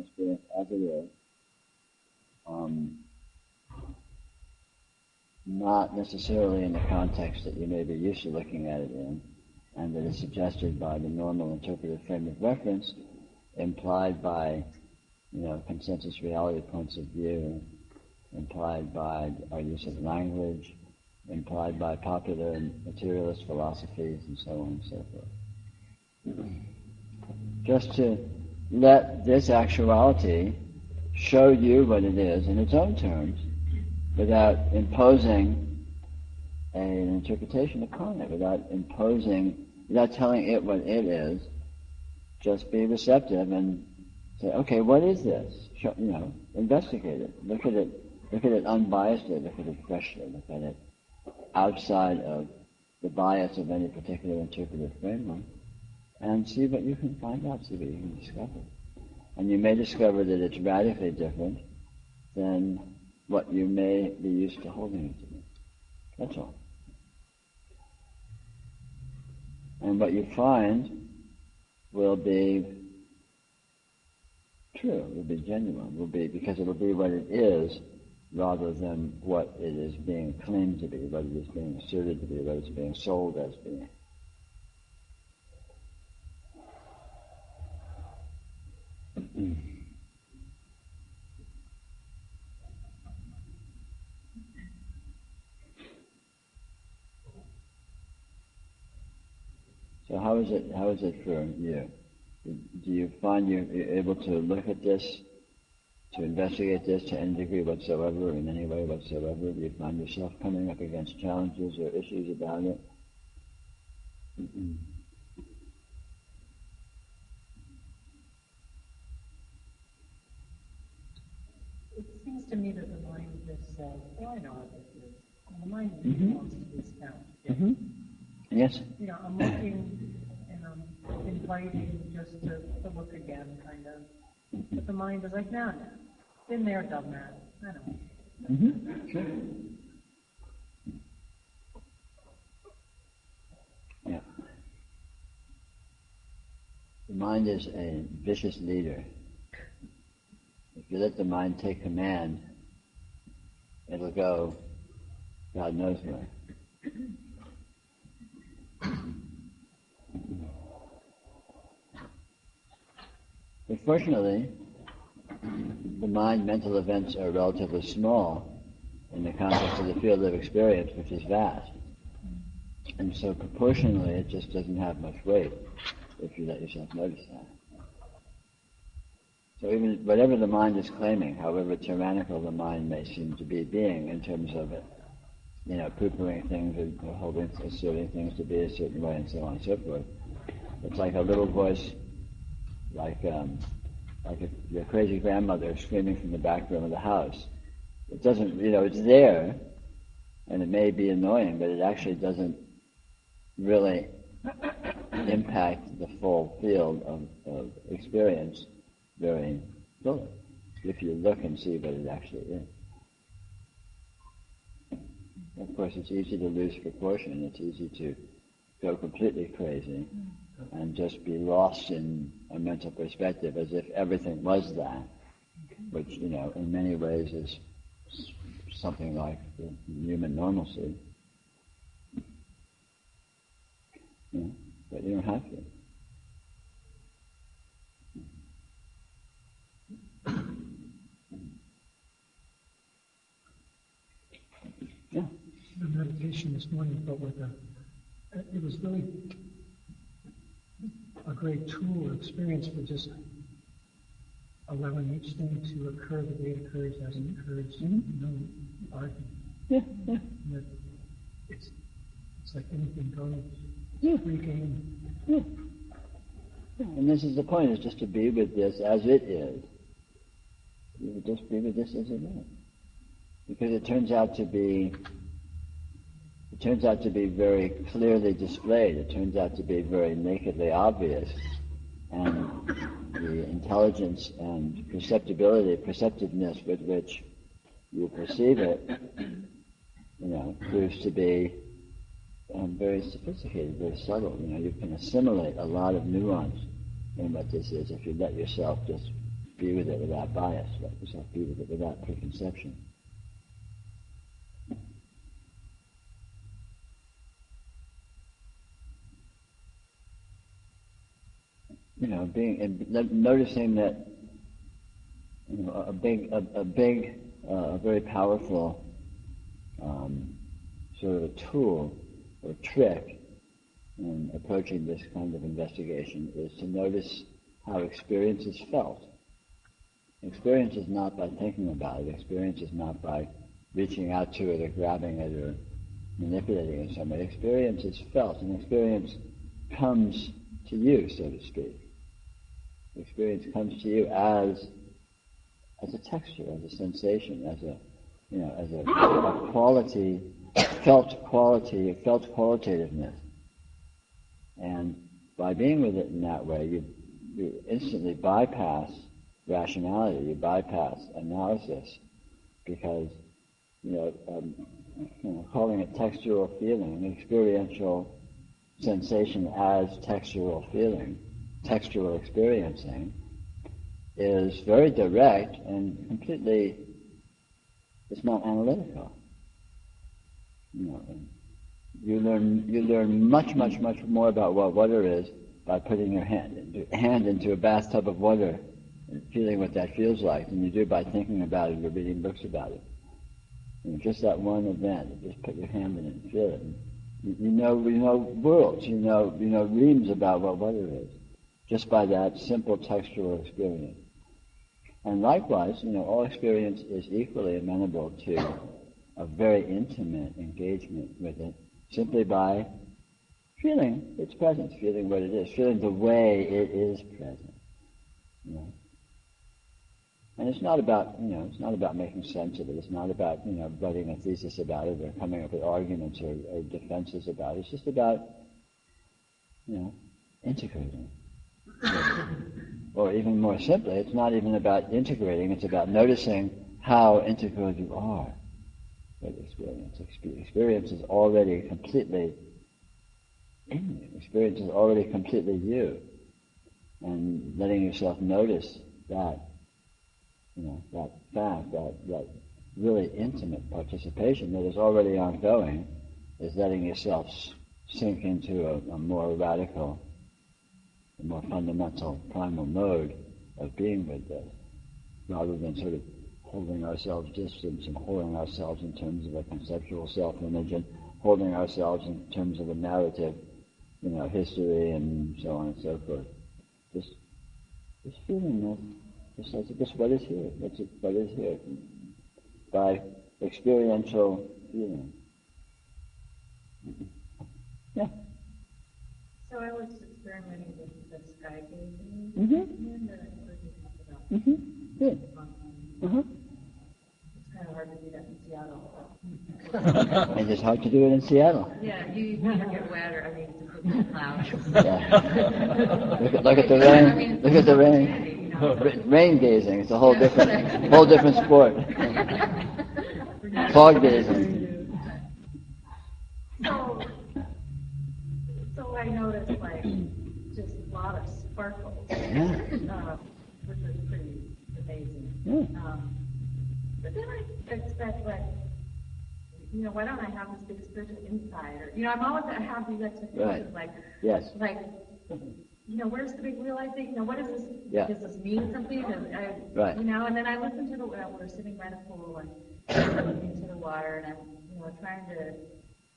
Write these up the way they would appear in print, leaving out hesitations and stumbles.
experience as it is, not necessarily in the context that you may be used to looking at it in, and that is suggested by the normal interpretive frame of reference, implied by, consensus reality points of view, implied by our use of language, implied by popular materialist philosophies, and so on and so forth. Just to let this actuality show you what it is in its own terms, without imposing an interpretation upon it, without telling it what it is. Just be receptive and say, okay, what is this? Investigate it. Look at it unbiasedly, look at it freshly, look at it outside of the bias of any particular interpretive framework, and see what you can find out, see what you can discover. And you may discover that it's radically different than what you may be used to holding it to be. That's all. And what you find will be true, will be genuine, because it'll be what it is rather than what it is being claimed to be, what it is being asserted to be, what it's being sold as being. So how is it for you? Do you find you're able to look at this, to investigate this to any degree whatsoever, in any way whatsoever? Do you find yourself coming up against challenges or issues about it? It seems to me that the mind just says, oh, I know what this is. And the mind really wants to discount it. Mm-hmm. Yes? I'm looking and I'm inviting just to look again, kind of. But the mind is like, no. Been there, done that. I know. Mm-hmm. Sure. Yeah. The mind is a vicious leader. If you let the mind take command, it'll go God knows where. But fortunately, the mind mental events are relatively small in the context of the field of experience, which is vast. And so proportionally, it just doesn't have much weight if you let yourself notice that. So even whatever the mind is claiming, however tyrannical the mind may seem to be being in terms of it, poo-pooing things or asserting things to be a certain way and so on and so forth, it's like a little voice, like your crazy grandmother screaming from the back room of the house. It doesn't, it's there, and it may be annoying, but it actually doesn't really impact the full field of experience very fully, if you look and see what it actually is. Of course, it's easy to lose proportion. It's easy to go completely crazy and just be lost in a mental perspective as if everything was that, which, in many ways is something like the human normalcy. But you don't have to. Yeah. The meditation this morning, but it was really a great tool or experience for just allowing each thing to occur the way it occurs as it occurs. No argument. Yeah. It's like anything goes. Free game. Yeah. And this is the point, is just to be with this as it is. You would just be with this as it is. Because it turns out to be very clearly displayed. It turns out to be very nakedly obvious. And the intelligence and perceptiveness with which you perceive it, proves to be very sophisticated, very subtle. You can assimilate a lot of nuance in what this is if you let yourself just be with it without bias, let yourself be with it without preconception. Noticing that a very powerful sort of a tool or trick in approaching this kind of investigation is to notice how experience is felt. Experience is not by thinking about it. Experience is not by reaching out to it or grabbing it or manipulating it in some way. Experience is felt, and experience comes to you, so to speak. Experience comes to you as a texture, as a sensation, as a quality, felt qualitativeness. And by being with it in that way, you instantly bypass rationality, you bypass analysis, because calling it textural feeling, experiential sensation as textural feeling, textual experiencing, is very direct and completely, it's not analytical. You learn much more about what water is by putting your hand into a bathtub of water and feeling what that feels like than you do by thinking about it or reading books about it. Just that one event, just put your hand in it and feel it. You know worlds, you know reams about what water is, just by that simple textual experience. And likewise, all experience is equally amenable to a very intimate engagement with it, simply by feeling its presence, feeling what it is, feeling the way it is present. And it's not about, making sense of it. It's not about, writing a thesis about it or coming up with arguments or defenses about it. It's just about, integrating. Or even more simply, it's not even about integrating. It's about noticing how integral you are with experience. Experience is already completely in you. Experience is already completely you. And letting yourself notice that, that fact, that really intimate participation that is already ongoing, is letting yourself sink into a more radical, a more fundamental, primal mode of being with this, rather than sort of holding ourselves distance and holding ourselves in terms of a conceptual self-image and holding ourselves in terms of a narrative, history and so on and so forth. Just feeling that, just what is here, what is here, by experiential feeling. Yeah. So I was experimenting with the sky gazing. Mm-hmm. That I heard you talk about. Mm-hmm. Good. It's kind of hard to do that in Seattle. And it's hard to do it in Seattle. Yeah, you never get wetter. I mean, it's clouds. Yeah. Look at the rain. Look at the rain. Rain gazing. It's a whole different sport. Fog gazing. So I noticed just a lot of sparkles, Yeah. which was pretty amazing. Yeah. But then I expect why don't I have this big spiritual insight? Or I have these expectations Yes. Where's the big realization? What is this? Yeah. Does this mean something? Right. And then I listen to we're sitting by the pool and into the water, and I'm trying to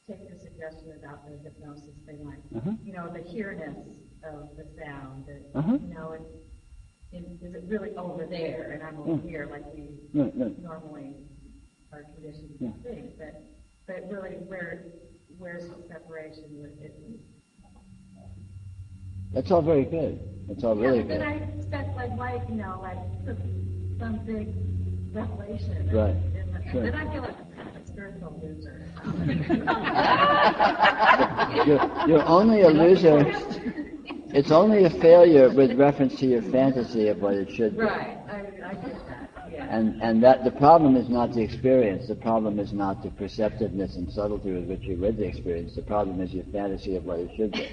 take your suggestion about the hypnosis thing, the here-ness of the sound, that, is it really over there and I'm over here like we normally are conditioned to think, but really where's the separation with it? That's all very good. That's all really good. Then I expect some big revelation. Right. Sure. Then I feel like a spiritual loser. You're only a loser. It's only a failure with reference to your fantasy of what it should be. Right. I get that. Yeah. And that the problem is not the experience. The problem is not the perceptiveness and subtlety with which you read the experience. The problem is your fantasy of what it should be.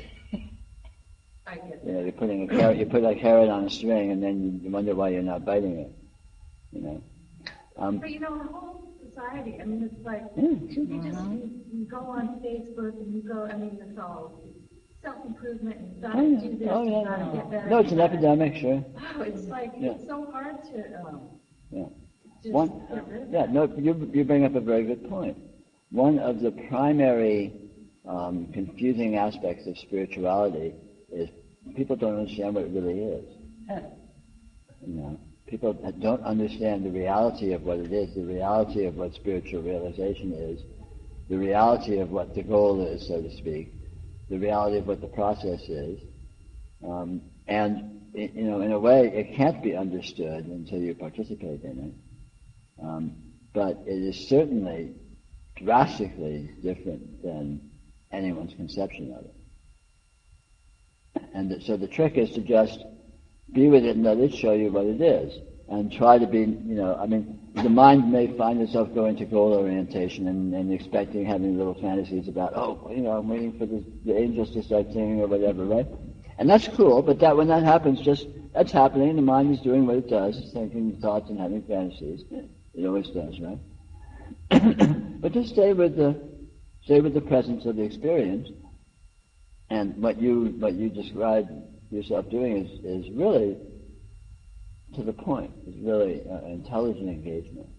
I get You know, that. you're putting a carrot, you put a carrot on a string, and then you wonder why you're not biting it. You know. But you know, the whole society, I mean, it's like, Yeah, you go on Facebook and you go, I mean, it's all self-improvement and you've got Oh, to yeah. do this, Oh, you've yeah, got to yeah. get better. No, it's an you've gotta- epidemic, sure. Oh, it's like, Yeah. it's so hard to, Yeah. just One, get rid of yeah, that. no, you bring up a very good point. One of the primary confusing aspects of spirituality is people don't understand what it really is. You know, people don't understand the reality of what it is, the reality of what spiritual realization is, the reality of what the goal is, so to speak, the reality of what the process is, and you know, in a way, it can't be understood until you participate in it. But it is certainly drastically different than anyone's conception of it. And so the trick is to just be with it and let it show you what it is. And try to be, you know, I mean, the mind may find itself going to goal orientation and expecting, having little fantasies about, oh, you know, I'm waiting for the angels to start singing or whatever, right? And that's cool, but that when that happens, that's happening. The mind is doing what it does. It's thinking thoughts and having fantasies. It always does, right? But just stay with the presence of the experience. And what you described yourself doing is really to the point. It's really intelligent engagement.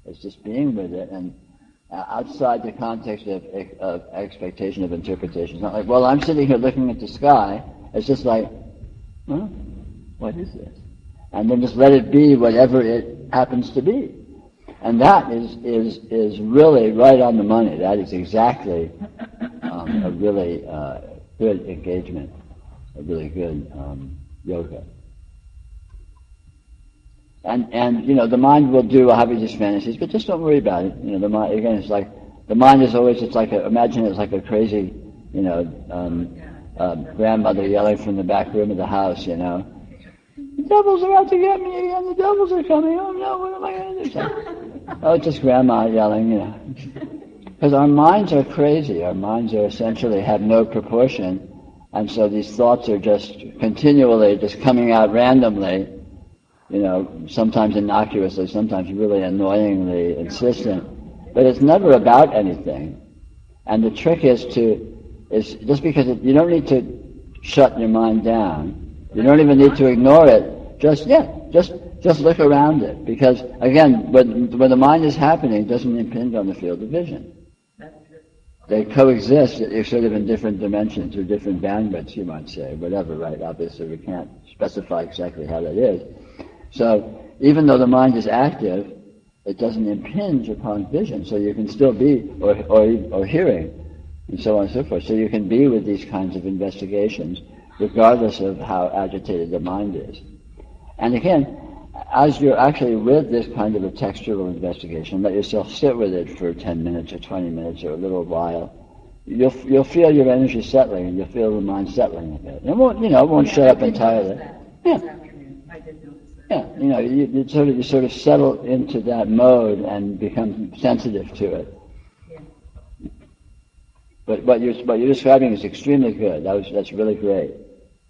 It's just being with it and outside the context of expectation of interpretation. It's not like, well, I'm sitting here looking at the sky. It's just like, huh? What is this? And then just let it be whatever it happens to be. And that is really right on the money. That is exactly a really good engagement, a really good yoga. And you know, the mind will have these fantasies, but just don't worry about it. You know, the mind again, it's like the mind is always. It's like imagine it's like a crazy, you know, grandmother yelling from the back room of the house. You know, the devils are out to get me again. The devils are coming. Oh no, what am I going to do? Oh, it's just grandma yelling. You know, because our minds are crazy. Our minds are essentially have no proportion, and so these thoughts are just continually just coming out randomly. You know, sometimes innocuously, sometimes really annoyingly insistent, but it's never about anything. And the trick is just because you don't need to shut your mind down. You don't even need to ignore it. Just look around it, because again, when the mind is happening, it doesn't impinge on the field of vision. They coexist sort of in different dimensions or different bandwidths, you might say, whatever, right? Obviously, we can't specify exactly how that is. So even though the mind is active, it doesn't impinge upon vision. So you can still be, or hearing, and so on and so forth. So you can be with these kinds of investigations, regardless of how agitated the mind is. And again, as you're actually with this kind of a textual investigation, let yourself sit with it for 10 minutes or 20 minutes or a little while. You'll feel your energy settling, and you'll feel the mind settling a bit. And it won't shut up entirely. Yeah. I did notice that. Yeah, you know, you sort of settle into that mode and become sensitive to it. Yeah. But what you're describing is extremely good. That's really great.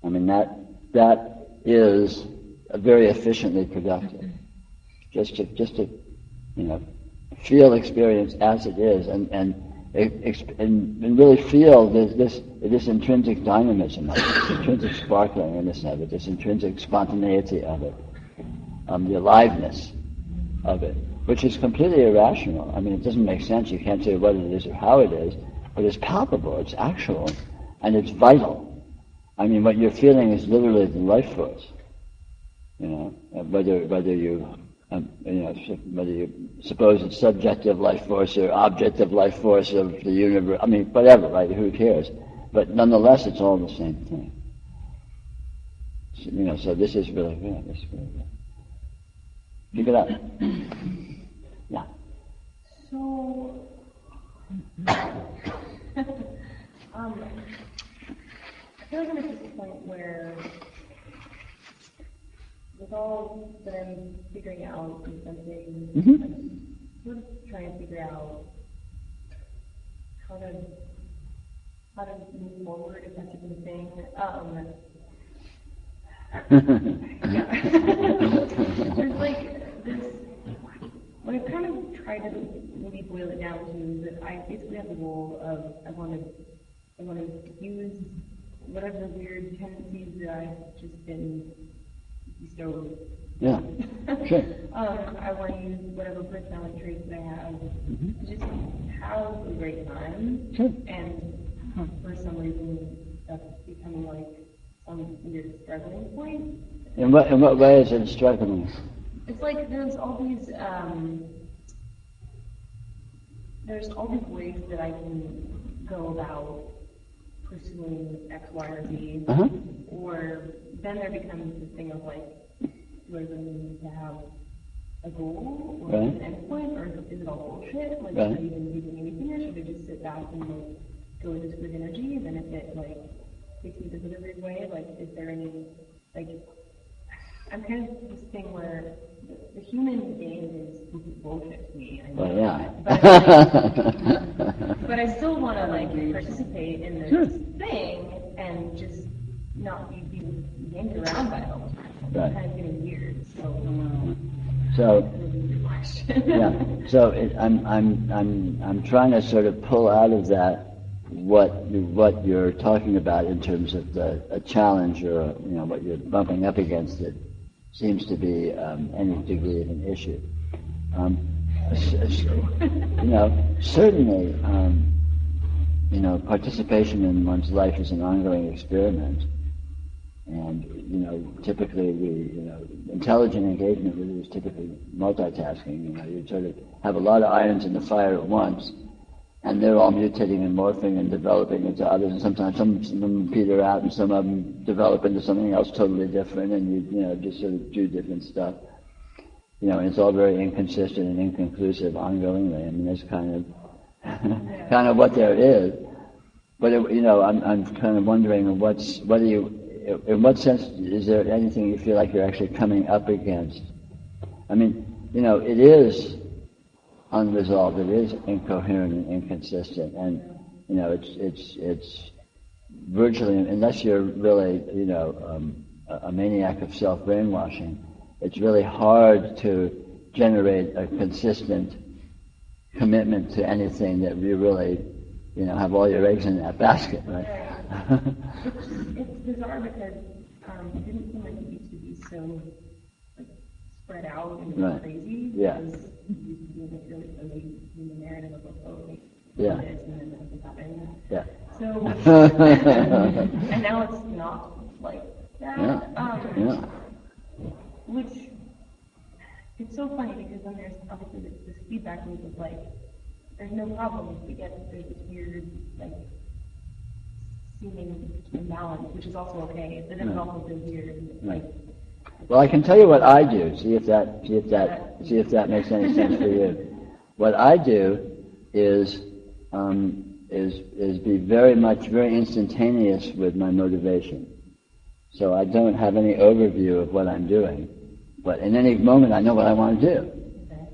I mean, that is very efficiently productive. Just to feel experience as it is, and really feel this intrinsic dynamism of it, this intrinsic sparkliness of it, this intrinsic spontaneity of it, the aliveness of it, which is completely irrational. I mean, it doesn't make sense. You can't say what it is or how it is, but it's palpable, it's actual, and it's vital. I mean, what you're feeling is literally the life force. You know, whether you suppose it's subjective life force or objective life force of the universe. I mean, whatever, right? Who cares? But nonetheless, it's all the same thing. So, so this is really good. This is really good. Keep it up. Yeah. So, I feel like I'm at this point where, with all that I'm figuring out and something, I'm sort of trying to figure out how to move forward, if that's a good thing. Yeah. There's like this, what I've kind of tried to maybe boil it down to is that I basically have the goal of I want to use whatever weird tendencies that I've just been bestowed. Yeah, sure. I want to use whatever personality traits that I have to just have a great time. Sure. And for some reason, that's becoming like some weird struggling point. In what way is it struggling? It's like there's all these ways that I can go about pursuing X, Y, or Z. Or then there becomes this thing of like, do I really need to have a goal or an endpoint, or is it all bullshit? Like, should I even be doing anything, or should I just sit back and like go with this good energy? And then if it like takes me this other way, like, is there any like? I'm kind of this thing where the human game is complete bullshit to me. I know but I still want to like participate in this thing and just not be yanked around by it all the time. It's kind of getting weird. I'm trying to sort of pull out of that what you're talking about in terms of a challenge or what you're bumping up against that seems to be any degree of an issue. Certainly, participation in one's life is an ongoing experiment. And, typically intelligent engagement really is typically multitasking. You sort of have a lot of irons in the fire at once, and they're all mutating and morphing and developing into others, and sometimes some of them peter out and some of them develop into something else totally different, and you just sort of do different stuff. And it's all very inconsistent and inconclusive ongoingly. I mean, that's kind of what there is. But, I'm kind of wondering in what sense is there anything you feel like you're actually coming up against? I mean, it is unresolved, it is incoherent and inconsistent, and it's virtually, unless you're really a maniac of self-brainwashing, it's really hard to generate a consistent commitment to anything that you really have all your eggs in that basket, right? It's bizarre because it didn't seem like it used to be so like spread out and crazy. Yeah. Because it used to be like really fuzzy in the narrative of like, yeah. This and then nothing happened. Yeah. So and now it's not like that. Which it's so funny because then there's obviously this feedback loop of like there's no problem if we get there's this weird like seeming imbalance, which is also okay. But then it also feels weird. Like, well, I can tell you what I do. See if that makes any sense for you. What I do is be very instantaneous with my motivation. So I don't have any overview of what I'm doing, but in any moment I know what I want to do. okay.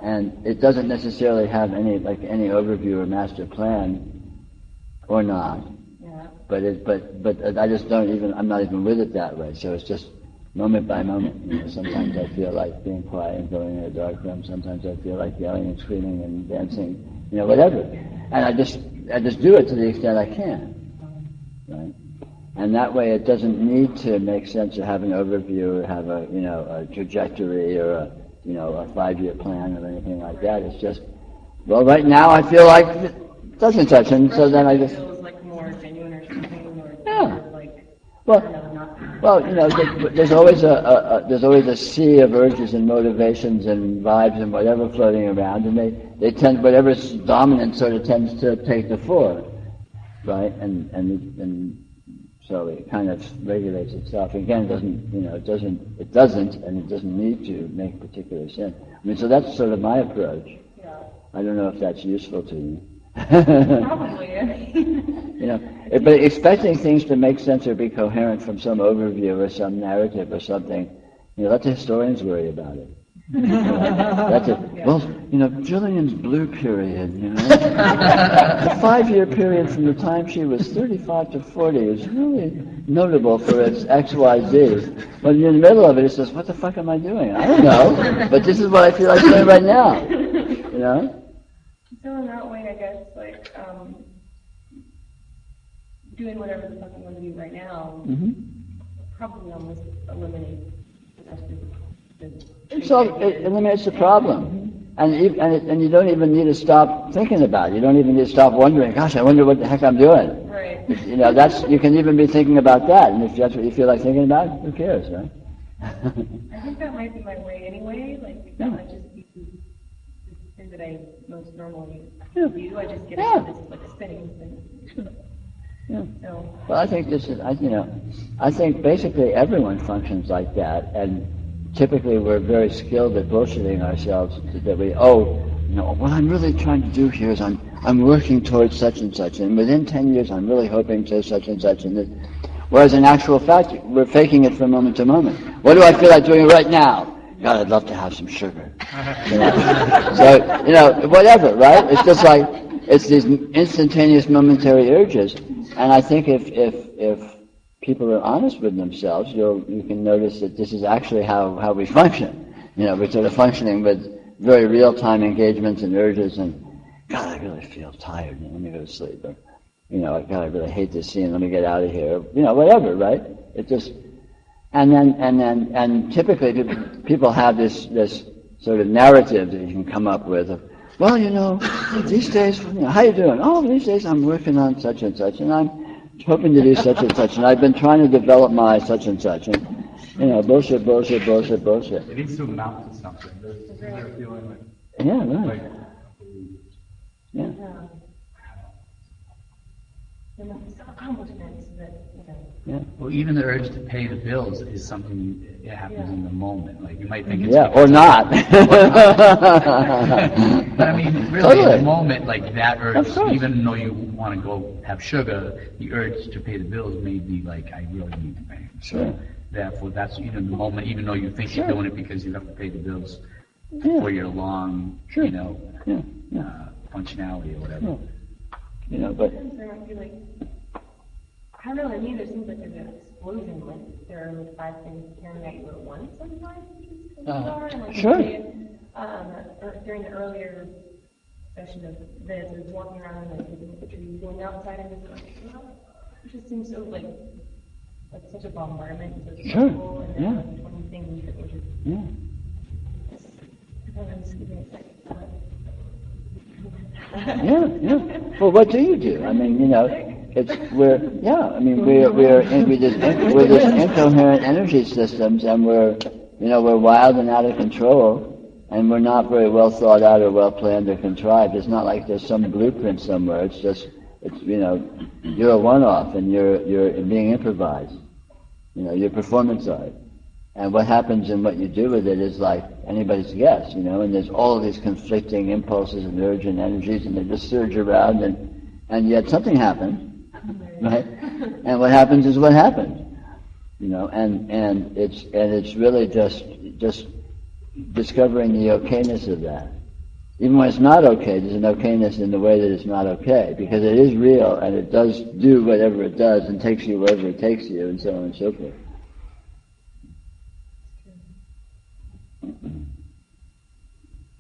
And it doesn't necessarily have any overview or master plan or not. Yeah. But I just I'm not even with it that way. So it's just moment by moment. Sometimes I feel like being quiet and going in a dark room. Sometimes I feel like yelling and screaming and dancing, whatever. And I just do it to the extent I can, right? And that way it doesn't need to make sense to have an overview or have a trajectory or a 5-year plan or anything like that. It's just, well, right now I feel like such and such, and so then I just... It feels like more genuine or something, or like... Well, there's always a sea of urges and motivations and vibes and whatever floating around, and they tend, whatever's dominant sort of tends to take the fore, right? And so it kind of regulates itself. Again, it doesn't need to make particular sense. I mean, so that's sort of my approach. Yeah. I don't know if that's useful to you. Probably. But expecting things to make sense or be coherent from some overview or some narrative or something, let the historians worry about it. That's it. Well, Jillian's blue period, the 5-year period from the time she was 35 to 40 is really notable for its XYZ. When you're in the middle of it, it says, what the fuck am I doing? I don't know, but this is what I feel like doing right now, So in that way, I guess, like, doing whatever the fuck I'm going to do right now, probably almost eliminates the rest of So it eliminates the problem. And you don't even need to stop thinking about it. You don't even need to stop wondering, gosh, I wonder what the heck I'm doing. Right. You can even be thinking about that. And if that's what you feel like thinking about, who cares, right? I think that might be my way anyway. Like, that might just be the thing that I most normally do. I just get into this, like, spinning thing. Yeah. So. Well, I think I think basically everyone functions like that, and typically we're very skilled at bullshitting ourselves that what I'm really trying to do here is I'm working towards such and such, and within 10 years I'm really hoping to such and such, whereas in actual fact we're faking it from moment to moment. What do I feel like doing right now? God, I'd love to have some sugar. So, whatever, right? It's just like, it's these instantaneous momentary urges. And I think if people are honest with themselves, you can notice that this is actually how we function. We're sort of functioning with very real-time engagements and urges, and God, I really feel tired. Let me go to sleep. Or, God, I really hate this scene. Let me get out of here. Whatever, right? It just, and typically people have this sort of narrative that you can come up with of, well, these days, how you doing? Oh, these days I'm working on such and such, and I'm hoping to do such and such, and I've been trying to develop my such and such, and, bullshit. It needs to amount to something. There's a feeling like... Yeah, right. Yeah. Yeah. Well, even the urge to pay the bills is something that happens in the moment. Like, you might think it's... Yeah, or not. But I mean, really, in the moment, like, that urge, even though you want to go have sugar, the urge to pay the bills may be like, I really need to pay. So, therefore, that's, the moment, even though you think you're doing it because you have to pay the bills for your long, functionality or whatever. But... I don't know, to me there seems like there's an explosion, like there are like 5 things carrying at you at once sometimes, which is bizarre. And like during the earlier session of this, I was walking around and looking at the trees, going outside and just like, it just seems so like such a bombardment, so stressful, and then like 20 things that were just, I'm just giving a second. Well, what do you do? I mean, we're this incoherent energy systems, and we're wild and out of control, and we're not very well thought out or well planned or contrived. It's not like there's some blueprint somewhere. It's just, you're a one-off, and you're being improvised. Your performance art. And what happens and what you do with it is like anybody's guess, and there's all these conflicting impulses and urge and energies, and they just surge around, and yet something happens. Right? And what happens is what happens. And it's really just discovering the okayness of that. Even when it's not okay, there's an okayness in the way that it's not okay, because it is real and it does do whatever it does and takes you wherever it takes you, and so on and so forth.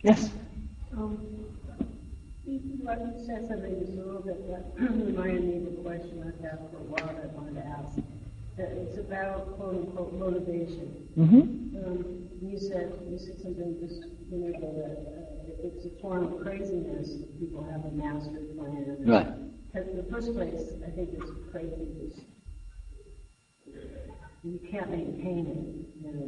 Yes? What you said something just a little bit that reminded me of a question I've had for a while that I wanted to ask. That it's about quote unquote motivation. You said something just a minute ago that it's a form of craziness if people have a master plan. Right. In the first place, I think it's crazy. You can't maintain it,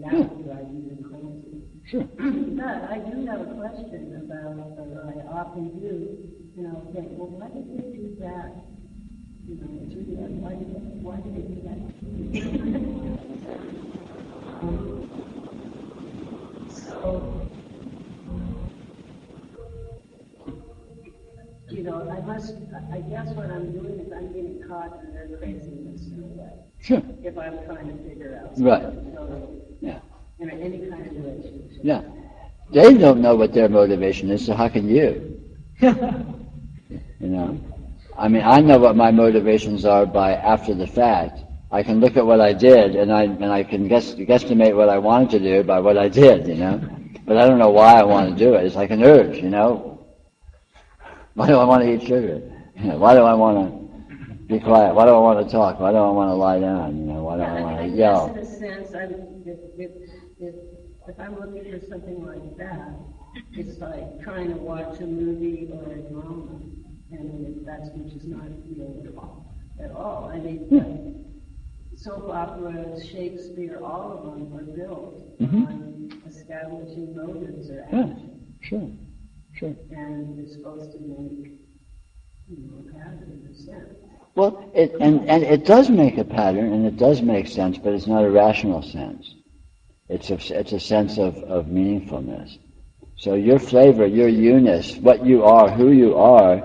that would drive you crazy. Sure. But I do have a question about, I often do, think, well, why did they do that? Why did they do that? I guess what I'm doing is I'm getting caught in their craziness in a way. Sure. If I'm trying to figure out Right. something. So, Yeah. In any kind of relationship. Yeah. They don't know what their motivation is, so how can you? I mean, I know what my motivations are by after the fact. I can look at what I did, and I can guesstimate what I wanted to do by what I did, But I don't know why I want to do it. It's like an urge, Why do I want to eat sugar? Why do I want to be quiet? Why do I want to talk? Why do I want to lie down? Why do I want to yell? In a sense, if I'm looking for something like that, it's like trying to watch a movie or a drama, and which is not real at all. I mean, soap operas, Shakespeare, all of them are built on establishing motives or action. Sure. And it's supposed to make a pattern of sense. Well, it does make a pattern, and it does make sense, but it's not a rational sense. It's a sense of meaningfulness. So your flavor, your you-ness, what you are, who you are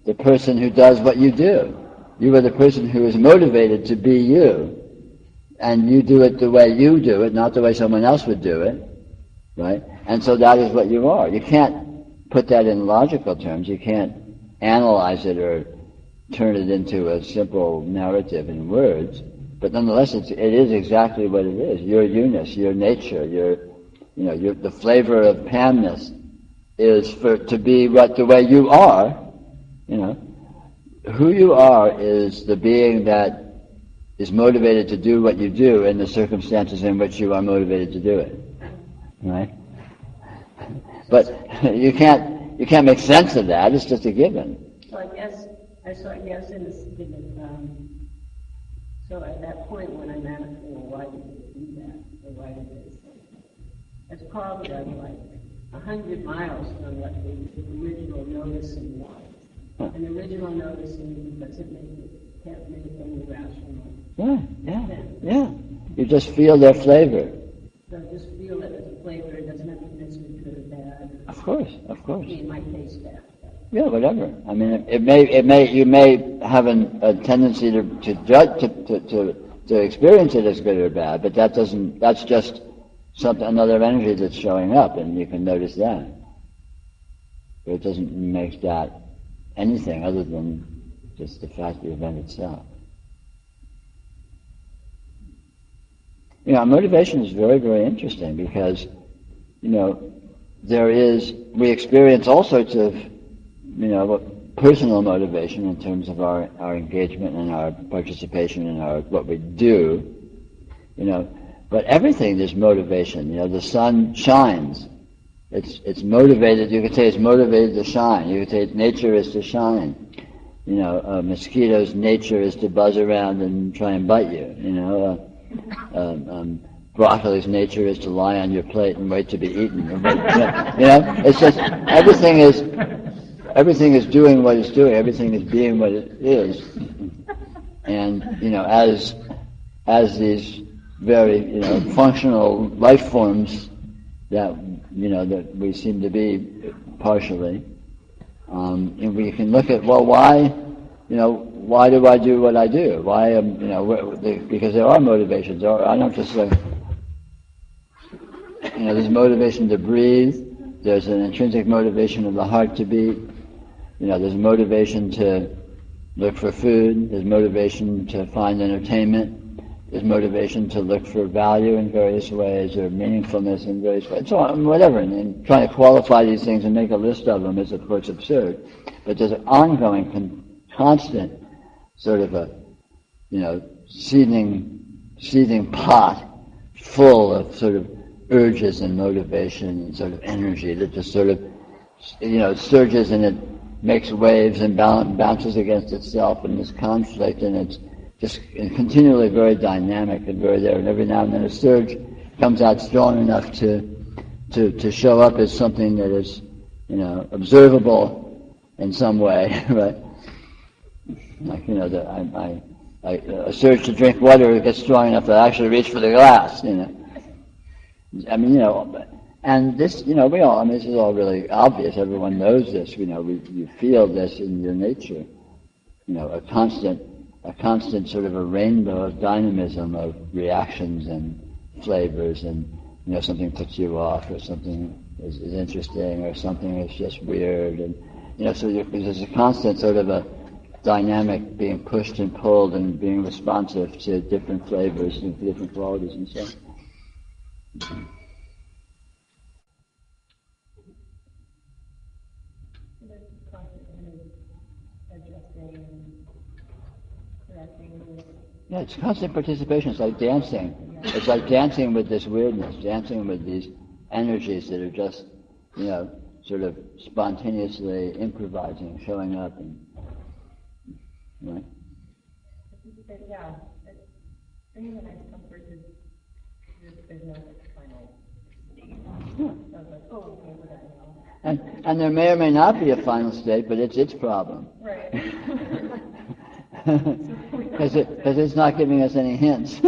the person who does what you do. You are the person who is motivated to be you, and you do it the way you do it, not the way someone else would do it, right? And so that is what you are. You can't put that in logical terms. You can't analyze it or turn it into a simple narrative in words. But nonetheless, it is exactly what it is. Your you-ness, your nature, the flavor of Pamness is to be the way you are. Who you are is the being that is motivated to do what you do in the circumstances in which you are motivated to do it, right? But you can't make sense of that. It's just a given. So I guess so at that point when I'm asking, why did it do that, or why did it say that? It's probably like 100 miles from what the original noticing was. And the original noticing can't make any rational sense. Yeah. You just feel their flavor. So just feel it as a flavor. It doesn't have to be necessarily good or bad. Of course. It might taste bad. Yeah, whatever. I mean, you may have a tendency to judge, to experience it as good or bad, but that's just another energy that's showing up, and you can notice that. But it doesn't make that anything other than just the fact of the event itself. Motivation is very, very interesting because, we experience all sorts of, personal motivation in terms of our engagement and our participation in what we do, but everything there's motivation. The sun shines. It's motivated. You could say it's motivated to shine. You could say nature is to shine. A mosquito's nature is to buzz around and try and bite you. Broccoli's nature is to lie on your plate and wait to be eaten. It's just everything is doing what it's doing. Everything is being what it is. And as these very functional life forms that we seem to be partially, and we can look at why do I do what I do? Why because there are motivations. I don't just say there's motivation to breathe. There's an intrinsic motivation of the heart to beat. There's motivation to look for food. There's motivation to find entertainment. There's motivation to look for value in various ways or meaningfulness in various ways. So whatever. And trying to qualify these things and make a list of them is, of course, absurd. But there's an ongoing, constant sort of a, seething pot full of sort of urges and motivation and sort of energy that just sort of, surges and it makes waves and bounces against itself in this conflict, and it's just continually very dynamic and very there. And every now and then a surge comes out strong enough to show up as something that is, observable in some way, right? Like, a surge to drink water gets strong enough that I actually reach for the glass, I mean, and this, we all, this is all really obvious. Everyone knows this. You feel this in your nature. A constant sort of a rainbow of dynamism of reactions and flavors and something puts you off, or something is interesting, or something is just weird, and so there's a constant sort of a dynamic being pushed and pulled and being responsive to different flavors and different qualities and so on. Yeah, it's constant participation. It's like dancing. It's like dancing with this weirdness, dancing with these energies that are just, sort of spontaneously improvising, showing up, and right. Yeah, I mean, the nice comfort is there's no final state. So I was like, oh, okay, whatever. And there may or may not be a final state, but it's its problem. Right. Because it's not giving us any hints.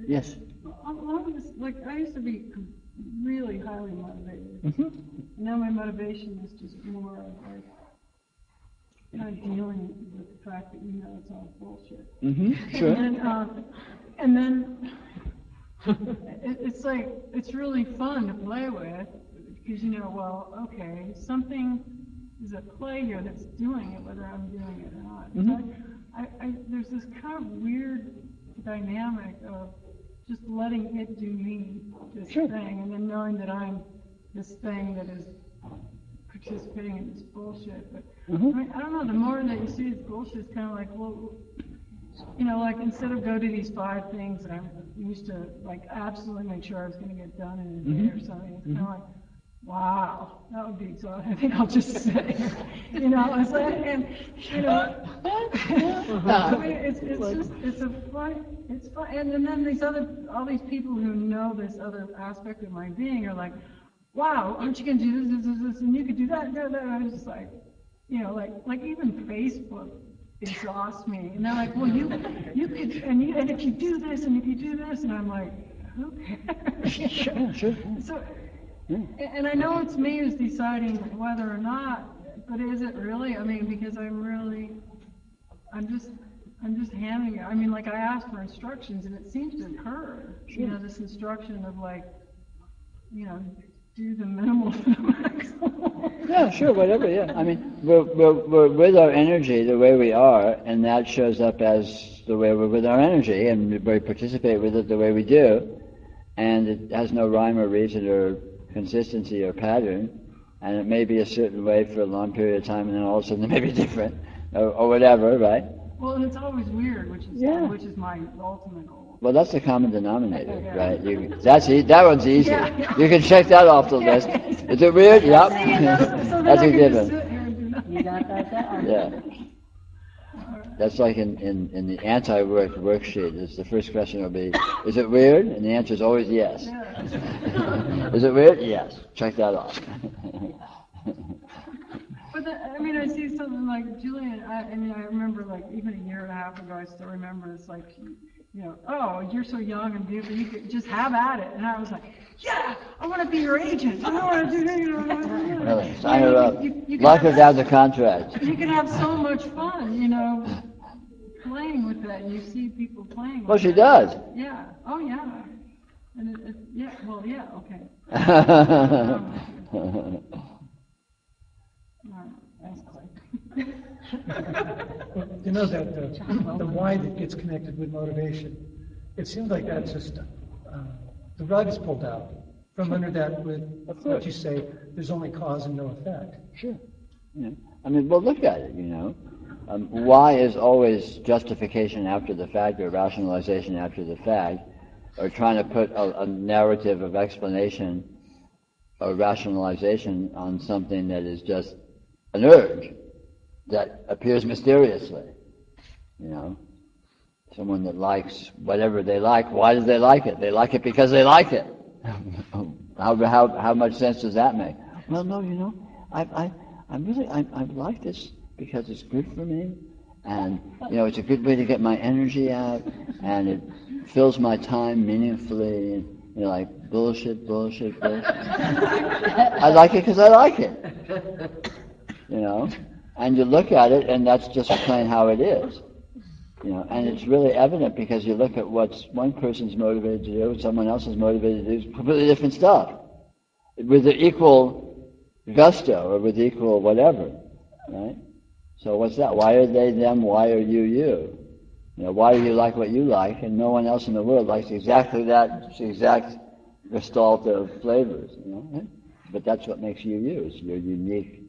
Yes? I used to be really highly motivated. Mm-hmm. Now my motivation is just more of kind of dealing with the fact that it's all bullshit. Mm-hmm. Sure. And then it's like, it's really fun to play with because okay, something is at play here that's doing it, whether I'm doing it or not. Mm-hmm. There's this kind of weird dynamic of just letting it do me, this thing, and then knowing that I'm this thing that is participating in this bullshit. But I don't know, the more that you see this bullshit, it's kind of like, well, instead of go to these 5 things that I'm used to, absolutely make sure I was going to get done in a day or something, it's kind of like, wow, that would be exhausting. I think I'll just sit here. It's like, and I mean, it's fun. And then all these people who know this other aspect of my being are like, wow, aren't you going to do this, and you could do that, and that. And I was just like, like even Facebook exhausts me. And they're like, well, you could, and if you do this, and if you do this, and I'm like, who cares? Sure. So. And I know it's me who's deciding whether or not, but is it really? I mean, because I'm just handing it. I mean, I asked for instructions, and it seems to have heard. This instruction of do the minimal to the maximum. Yeah, sure, whatever. Yeah, I mean, we're with our energy the way we are, and that shows up as the way we're with our energy, and we participate with it the way we do, and it has no rhyme or reason or consistency or pattern, and it may be a certain way for a long period of time, and then all of a sudden it may be different, or whatever, right? Well, and it's always weird, which is my ultimate goal. Well, that's the common denominator, right? That one's easy. Yeah. You can check that off the list. Is it weird? Yep. That's a given. You got that down. Yeah. That's like in the anti-work worksheet. It's the first question will be, is it weird? And the answer is always yes. Is it weird? Yes. Check that off. But I see something like Julian. I remember even a year and a half ago. I still remember it's like, oh, you're so young and beautiful. You could just have at it. And I was like, yeah, I want to be your agent. I want to do. Really, sign her up. Lock her down the contract. You can have so much fun, playing with that. And you see people playing. Well, she does. Yeah. Oh, yeah. And yeah. Well, yeah. Okay. That's quick. That the why that gets connected with motivation, it seems like that's just the rug is pulled out from under that with what you say, there's only cause and no effect. Sure. Well, look at it, why is always justification after the fact or rationalization after the fact, or trying to put a narrative of explanation or rationalization on something that is just an urge that appears mysteriously. Someone that likes whatever they like, why do they like it? They like it because they like it. How much sense does that make? Well, no, I like this because it's good for me, and it's a good way to get my energy out, and it fills my time meaningfully. And, bullshit. I like it because I like it. And you look at it, and that's just plain how it is. And it's really evident because you look at what one person's motivated to do, someone else is motivated to do completely different stuff, with the equal gusto or with equal whatever, right? So what's that? Why are they them? Why are you you? Why do you like what you like, and no one else in the world likes exactly that exact gestalt of flavors? But that's what makes you you. It's your unique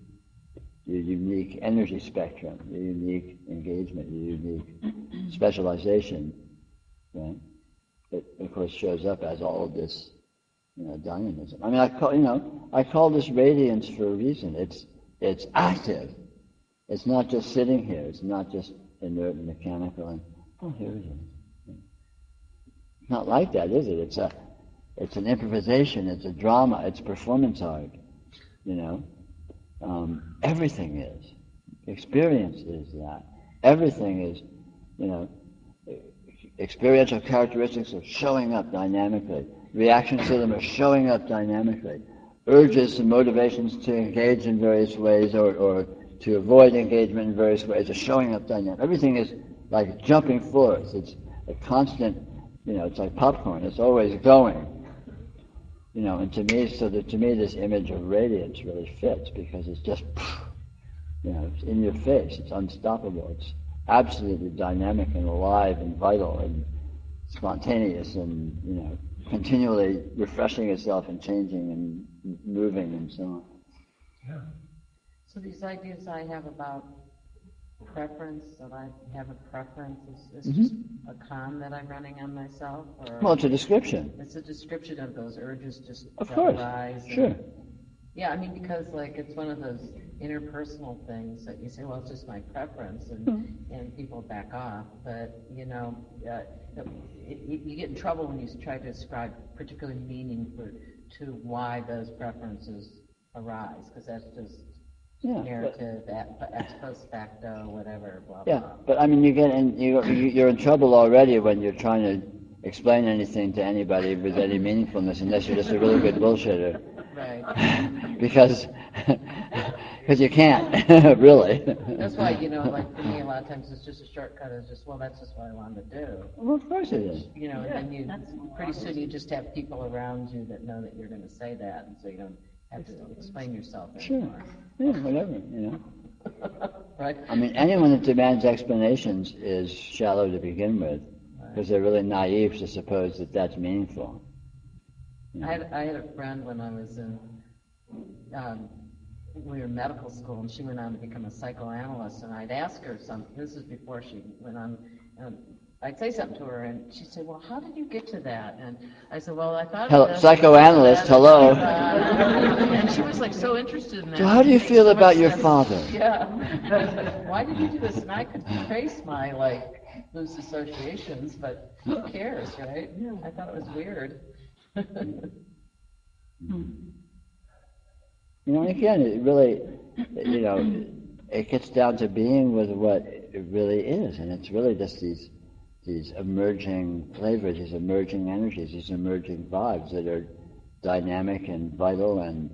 energy spectrum, your unique engagement, your unique specialization, right? It of course shows up as all of this, dynamism. I mean, I call this radiance for a reason. It's active. It's not just sitting here. It's not just inert and mechanical and here it is. It's not like that, is it? It's an improvisation. It's a drama. It's performance art. Everything is. Experience is that. Everything is, experiential characteristics are showing up dynamically. Reactions to them are showing up dynamically. Urges and motivations to engage in various ways or to avoid engagement in various ways are showing up dynamically. Everything is like jumping forth. It's a constant, it's like popcorn. It's always going. And to me this image of radiance really fits because it's just, it's in your face. It's unstoppable. It's absolutely dynamic and alive and vital and spontaneous and, continually refreshing itself and changing and moving and so on. Yeah. So these ideas I have about preference, that I have a preference, is just a con that I'm running on myself? Or Well, it's a description. It's a description of those urges just Of course. arise. Sure. Yeah, I mean, because it's one of those interpersonal things that you say, well, it's just my preference, and people back off. But, you get in trouble when you try to ascribe particular meaning to why those preferences arise, because that's just narrative, ex post facto, whatever, blah, blah. Yeah, but I mean, you're in trouble already when you're trying to explain anything to anybody with any meaningfulness, unless you're just a really good bullshitter. Right. because you can't, really. That's why, for me, a lot of times it's just a shortcut. It's just, well, that's just what I wanted to do. Well, of course it is. And then pretty soon you just have people around you that know that you're going to say that, and so you don't have to explain yourself anymore. Sure. Yeah, whatever, Right? I mean, anyone that demands explanations is shallow to begin with, because they're really naive to suppose that that's meaningful. I had a friend when I was in, we were in medical school, and she went on to become a psychoanalyst, and I'd ask her something. This is before she went on. I'd say something to her, and she'd say, well, how did you get to that? And I said, well, I thought of this. Psychoanalyst, hello. And she was so interested in that. So how do you feel about your father? Yeah. Why did you do this? And I could trace my, loose associations, but who cares, right? Yeah. I thought it was weird. Again, it really, it gets down to being with what it really is, and it's really just these emerging flavors, these emerging energies, these emerging vibes that are dynamic and vital and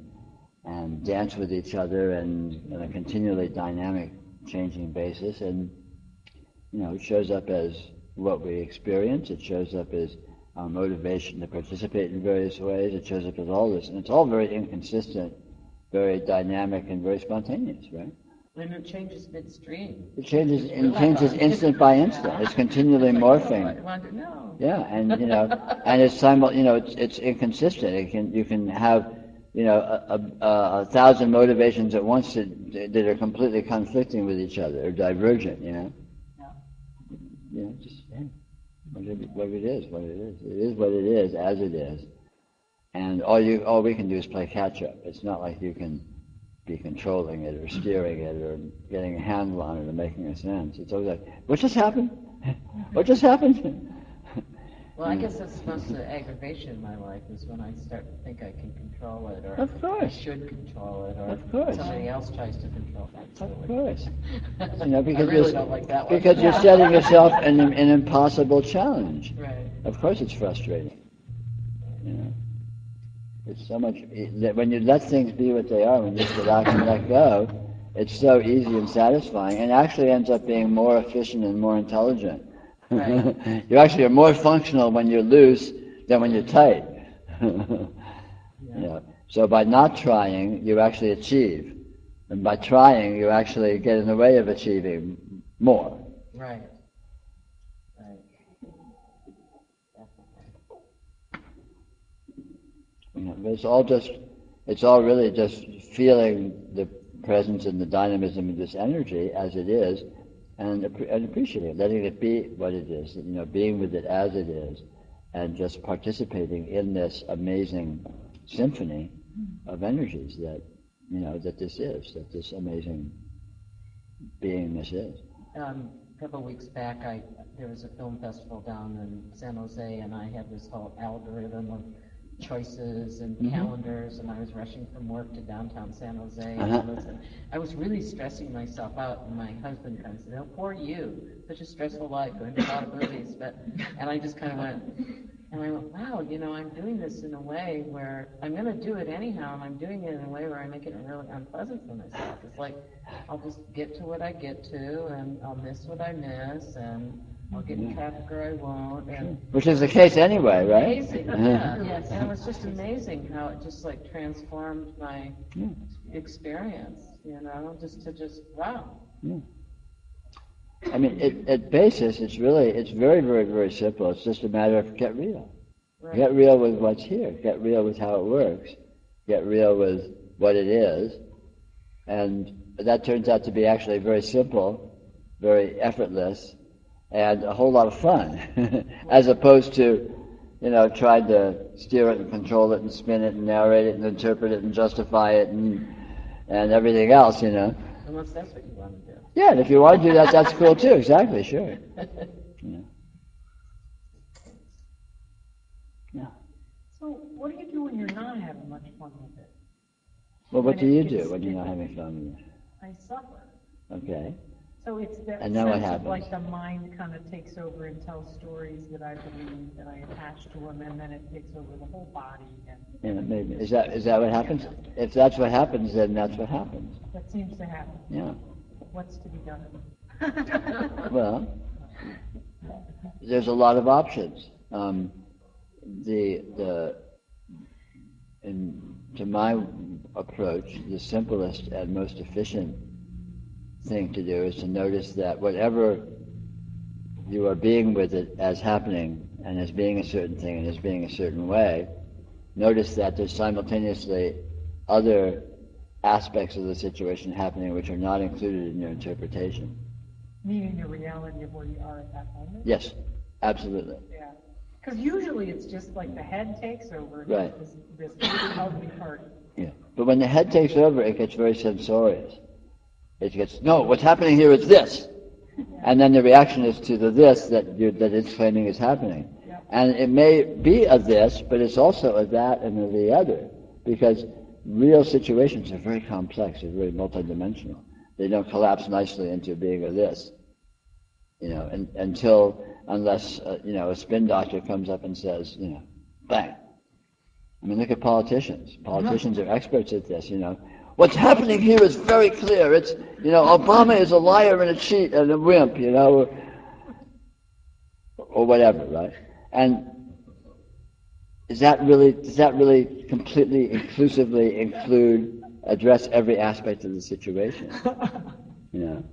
dance with each other and on a continually dynamic, changing basis. And it shows up as what we experience. It shows up as our motivation to participate in various ways. It shows up as all this, and it's all very inconsistent, very dynamic, and very spontaneous, right? And it changes midstream. It changes instant by instant. It's continually morphing. I want to know. Yeah, and and it's inconsistent. You can have 1,000 motivations at once that are completely conflicting with each other or divergent. Just what it is. It is what it is, as it is. And all we can do is play catch up. It's not like you can be controlling it or steering it or getting a handle on it or making a sense. It's always like, what just happened? What just happened? Well, I guess that's most of the aggravation in my life is when I start to think I can control it, or Of course. I should control it, or Of course. somebody else tries to control it. Of course. Because I really don't like that one. Because you're setting yourself an impossible challenge. Right. Of course it's frustrating. It's so much, when you let things be what they are, when you just relax and let go, it's so easy and satisfying, and actually ends up being more efficient and more intelligent Right. You actually are more functional when you're loose than when you're tight. You know, so by not trying, you actually achieve. And by trying, you actually get in the way of achieving more. Right. You know, but it's all really just feeling the presence and the dynamism of this energy as it is, and appreciating it, letting it be what it is, you know, being with it as it is, and just participating in this amazing symphony of energies that, you know, that this amazing beingness is. A couple of weeks back, there was a film festival down in San Jose, and I had this whole algorithm of choices and calendars, and I was rushing from work to downtown San Jose, and I was really stressing myself out, and my husband kind of said, "Oh, poor you, such a stressful life, going to a lot of movies," and I just kind of went, wow, you know, I'm doing this in a way where I'm going to do it anyhow, and I'm doing it in a way where I make it really unpleasant for myself. It's like, I'll just get to what I get to, and I'll miss what I miss, and I'll get in traffic or I won't. And which is the case anyway, right? amazing, yeah. Yes. And it was just amazing how it just like transformed my experience, you know, wow. Yeah. I mean, at basis, it's very, very, very simple. It's just a matter of get real. Right. Get real with what's here. Get real with how it works. Get real with what it is. And that turns out to be actually very simple, very effortless, and a whole lot of fun, as opposed to, you know, trying to steer it and control it and spin it and narrate it and interpret it and justify it and everything else, you know. Unless that's what you want to do. Yeah, and if you want to do that, that's cool too. Exactly, sure. Yeah. Yeah. So, what do you do when you're not having much fun with it? Well, what do you do when you're not having fun with it? I suffer. Okay. So it's that And then what sense of happens? like the mind kind of takes over and tells stories that I believe that I attach to them, and then it takes over the whole body. And Yeah, maybe. Is that what happens? If that's what happens, then that's what happens. that seems to happen. Yeah. What's to be done? Well, there's a lot of options. To my approach, the simplest and most efficient thing to do is to notice that whatever you are being with it as happening and as being a certain thing and as being a certain way, notice that there's simultaneously other aspects of the situation happening which are not included in your interpretation. Meaning the reality of where you are at that moment? Yes, absolutely. Yeah. Because usually it's just like the head takes over. Right. This ugly part. Yeah. But when the head takes over, it gets very censorious. It gets, no, what's happening here is this. And then the reaction is to the this that it's claiming is happening. Yeah. And it may be a this, but it's also a that and a the other. Because real situations are very complex, they're very multidimensional. They don't collapse nicely into being a this. You know, unless a spin doctor comes up and says, you know, bang. I mean, look at politicians. Politicians are experts at this, you know. What's happening here is very clear. It's, you know, Obama is a liar and a cheat and a wimp, you know, or whatever, right? And does that really completely inclusively address every aspect of the situation? You know?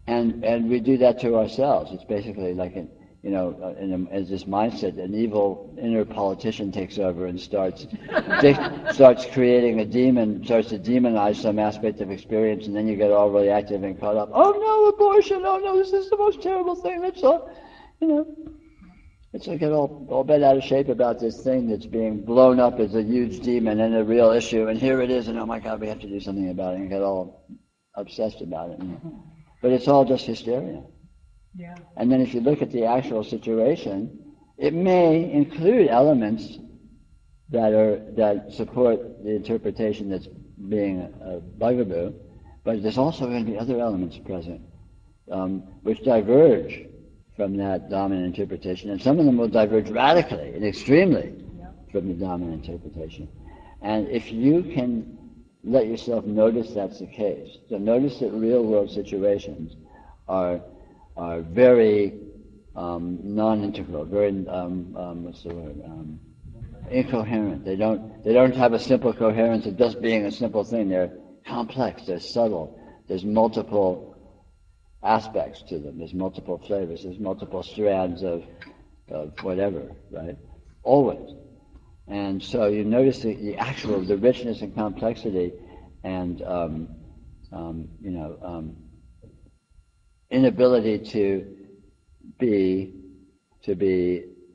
And we do that to ourselves. It's basically like as this mindset, an evil inner politician takes over and starts creating a demon, starts to demonize some aspect of experience, and then you get all really active and caught up. Oh no, abortion! Oh no, this is the most terrible thing. That's all, you know. It's like get all bent out of shape about this thing that's being blown up as a huge demon and a real issue, and here it is, and oh my God, we have to do something about it, and get all obsessed about it. But it's all just hysteria. Yeah. And then if you look at the actual situation, it may include elements that support the interpretation that's being a bugaboo, but there's also going to be other elements present which diverge from that dominant interpretation, and some of them will diverge radically and extremely from the dominant interpretation. And if you can let yourself notice that's the case, so notice that real world situations are are very non-integral, very what's the word? Incoherent. They don't have a simple coherence of just being a simple thing. They're complex. They're subtle. There's multiple aspects to them. There's multiple flavors. There's multiple strands of whatever, right? Always. And so you notice the richness and complexity and inability to be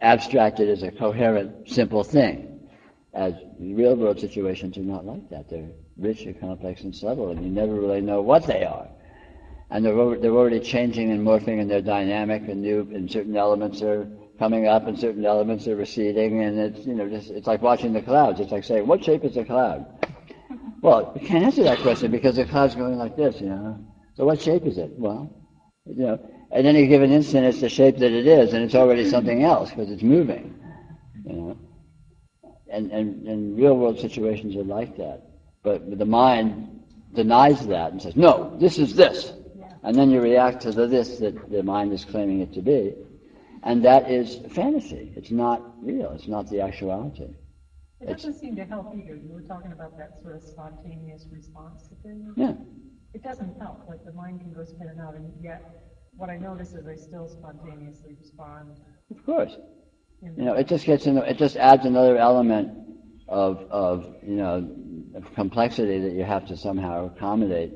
abstracted as a coherent, simple thing. As real world situations are not like that. They're rich and complex and subtle, and you never really know what they are. And they're already changing and morphing, and they're dynamic and certain elements are coming up and certain elements are receding, and it's like watching the clouds. It's like saying, what shape is the cloud? Well, you can't answer that question because the cloud's going like this, So what shape is it? Well, at any given instant it's the shape that it is, and it's already something else because it's moving, And real world situations are like that. But the mind denies that and says, no, this is this. And then you react to the this that the mind is claiming it to be. And that is fantasy. It's not real. It's not the actuality. It doesn't seem to help either. You were talking about that sort of spontaneous response to things. Yeah. It doesn't help. Like the mind can go spinning out, and yet what I notice is I still spontaneously respond. Of course. It just it just adds another element of complexity that you have to somehow accommodate,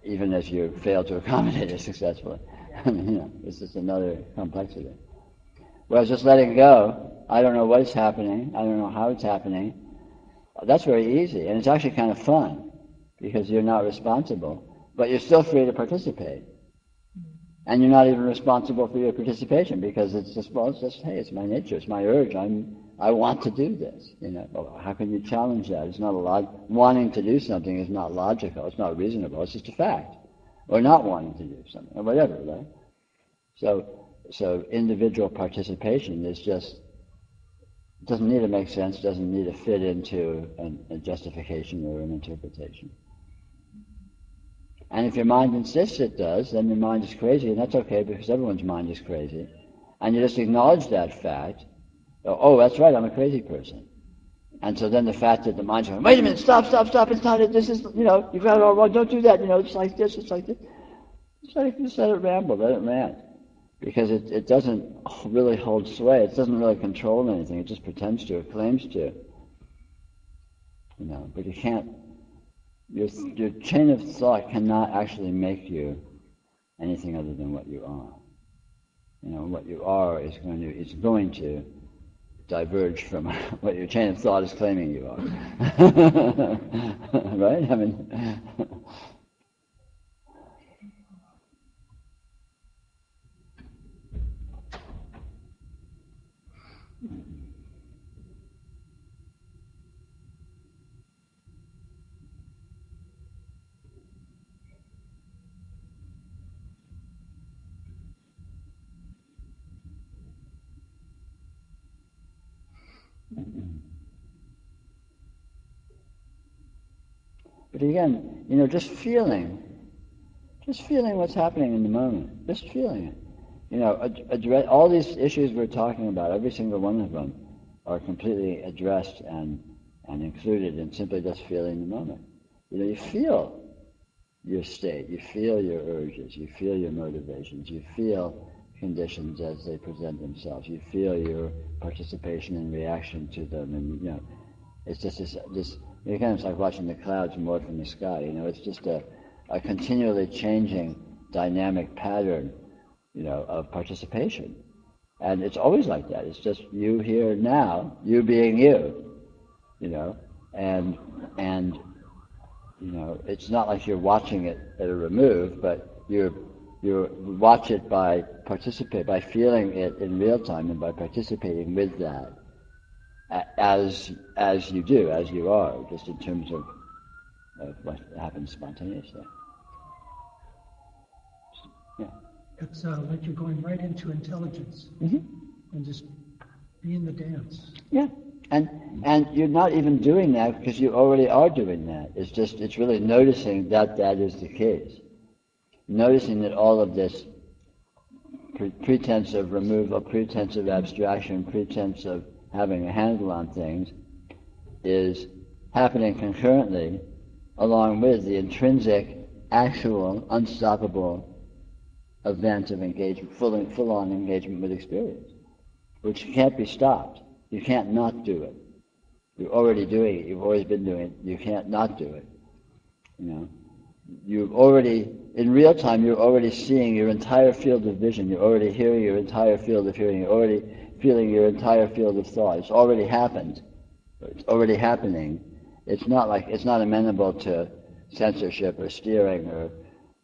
even as you fail to accommodate it successfully. It's just another complexity. Whereas just letting go, I don't know what's happening, I don't know how it's happening, that's very easy. And it's actually kind of fun, because you're not responsible, but you're still free to participate. And you're not even responsible for your participation, because it's just, hey, it's my nature, it's my urge, I want to do this. How can you challenge that? It's not wanting to do something is not logical, it's not reasonable, it's just a fact. Or not wanting to do something, or whatever, right? So individual participation is just, doesn't need to make sense, doesn't need to fit into a justification or an interpretation. And if your mind insists it does, then your mind is crazy, and that's okay because everyone's mind is crazy. And you just acknowledge that fact. Oh, that's right, I'm a crazy person. And so then the fact that the mind's going, wait a minute, stop, it's not it, this is, you've got it all wrong, don't do that, it's like this, it's like this. It's like, just let it ramble, let it rant. Because it doesn't really hold sway, it doesn't really control anything, it just pretends to, it claims to. But you can't, your chain of thought cannot actually make you anything other than what you are. What you are is going to diverge from what your chain of thought is claiming you are. Right? But again, just feeling what's happening in the moment, just feeling it. Address all these issues we're talking about, every single one of them are completely addressed and included in simply just feeling the moment. You feel your state, you feel your urges, you feel your motivations, you feel conditions as they present themselves, you feel your participation and reaction to them, and it's just this again, it's like watching the clouds morph in the sky. It's just a continually changing dynamic pattern, of participation. And it's always like that. It's just you here now, you being you, and it's not like you're watching it at a remove, but you watch it by feeling it in real time and by participating with that. As you do, as you are, just in terms of what happens spontaneously. Yeah. It's like you're going right into intelligence and just be in the dance. Yeah, and you're not even doing that because you already are doing that. It's really noticing that is the case. Noticing that all of this pretense of removal, pretense of abstraction, pretense of having a handle on things, is happening concurrently along with the intrinsic, actual, unstoppable event of engagement, full-on engagement with experience, which can't be stopped. You can't not do it. You're already doing it. You've always been doing it. You can't not do it. You've already, in real time, you're already seeing your entire field of vision. You're already hearing your entire field of hearing. You're already feeling your entire field of thought. It's already happened. It's already happening. It's not amenable to censorship or steering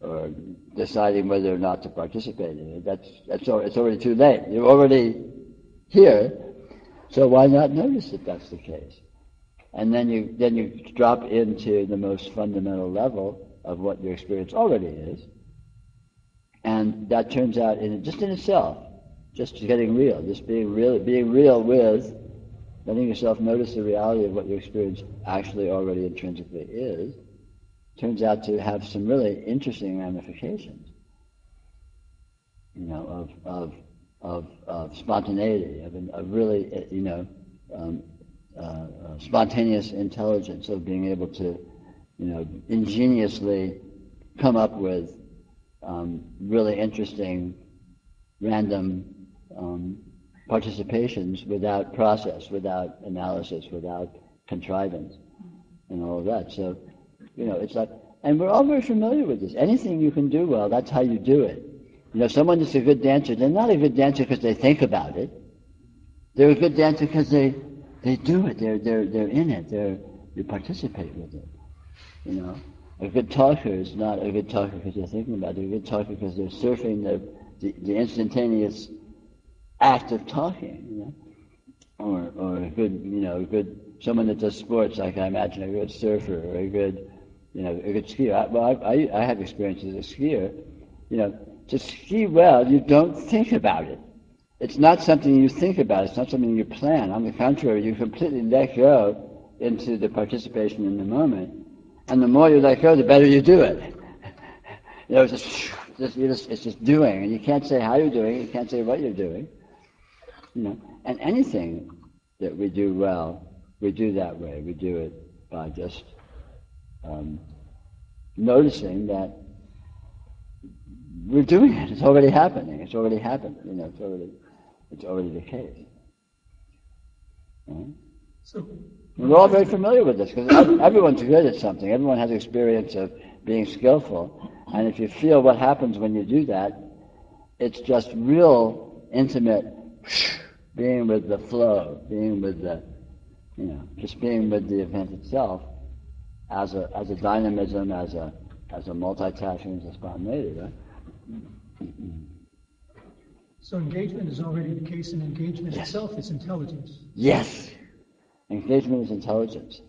or deciding whether or not to participate in it. It's already too late. You're already here, so why not notice that that's the case? And then you drop into the most fundamental level of what your experience already is, and that turns out just in itself, just getting real, just being real with letting yourself notice the reality of what your experience actually already intrinsically is, turns out to have some really interesting ramifications, of spontaneity, of really, spontaneous intelligence, of being able to, ingeniously come up with really interesting, random participations without process, without analysis, without contrivance, and all of that. So, it's like, and we're all very familiar with this. Anything you can do well, that's how you do it. Someone that's a good dancer, they're not a good dancer because they think about it. They're a good dancer because they do it. They're in it. You participate with it. A good talker is not a good talker because they're thinking about it. They're a good talker because they're surfing the instantaneous act of talking. Or a good someone that does sports, like I imagine a good surfer or a good skier. I have experience as a skier. To ski well, you don't think about it. It's not something you think about. It's not something you plan. On the contrary, you completely let go into the participation in the moment. And the more you let go, the better you do it. It's just doing. And you can't say how you're doing it. You can't say what you're doing. And anything that we do well, we do that way. We do it by just noticing that we're doing it. It's already happening. It's already happened. It's already the case. Right? So we're all very familiar with this because everyone's good at something. Everyone has experience of being skillful, and if you feel what happens when you do that, it's just real intimate being with the flow, being with the, just being with the event itself as a dynamism, as a multitasking, as a spontaneity, right? So engagement is already the case, and engagement itself is intelligence. Yes. Engagement is intelligence.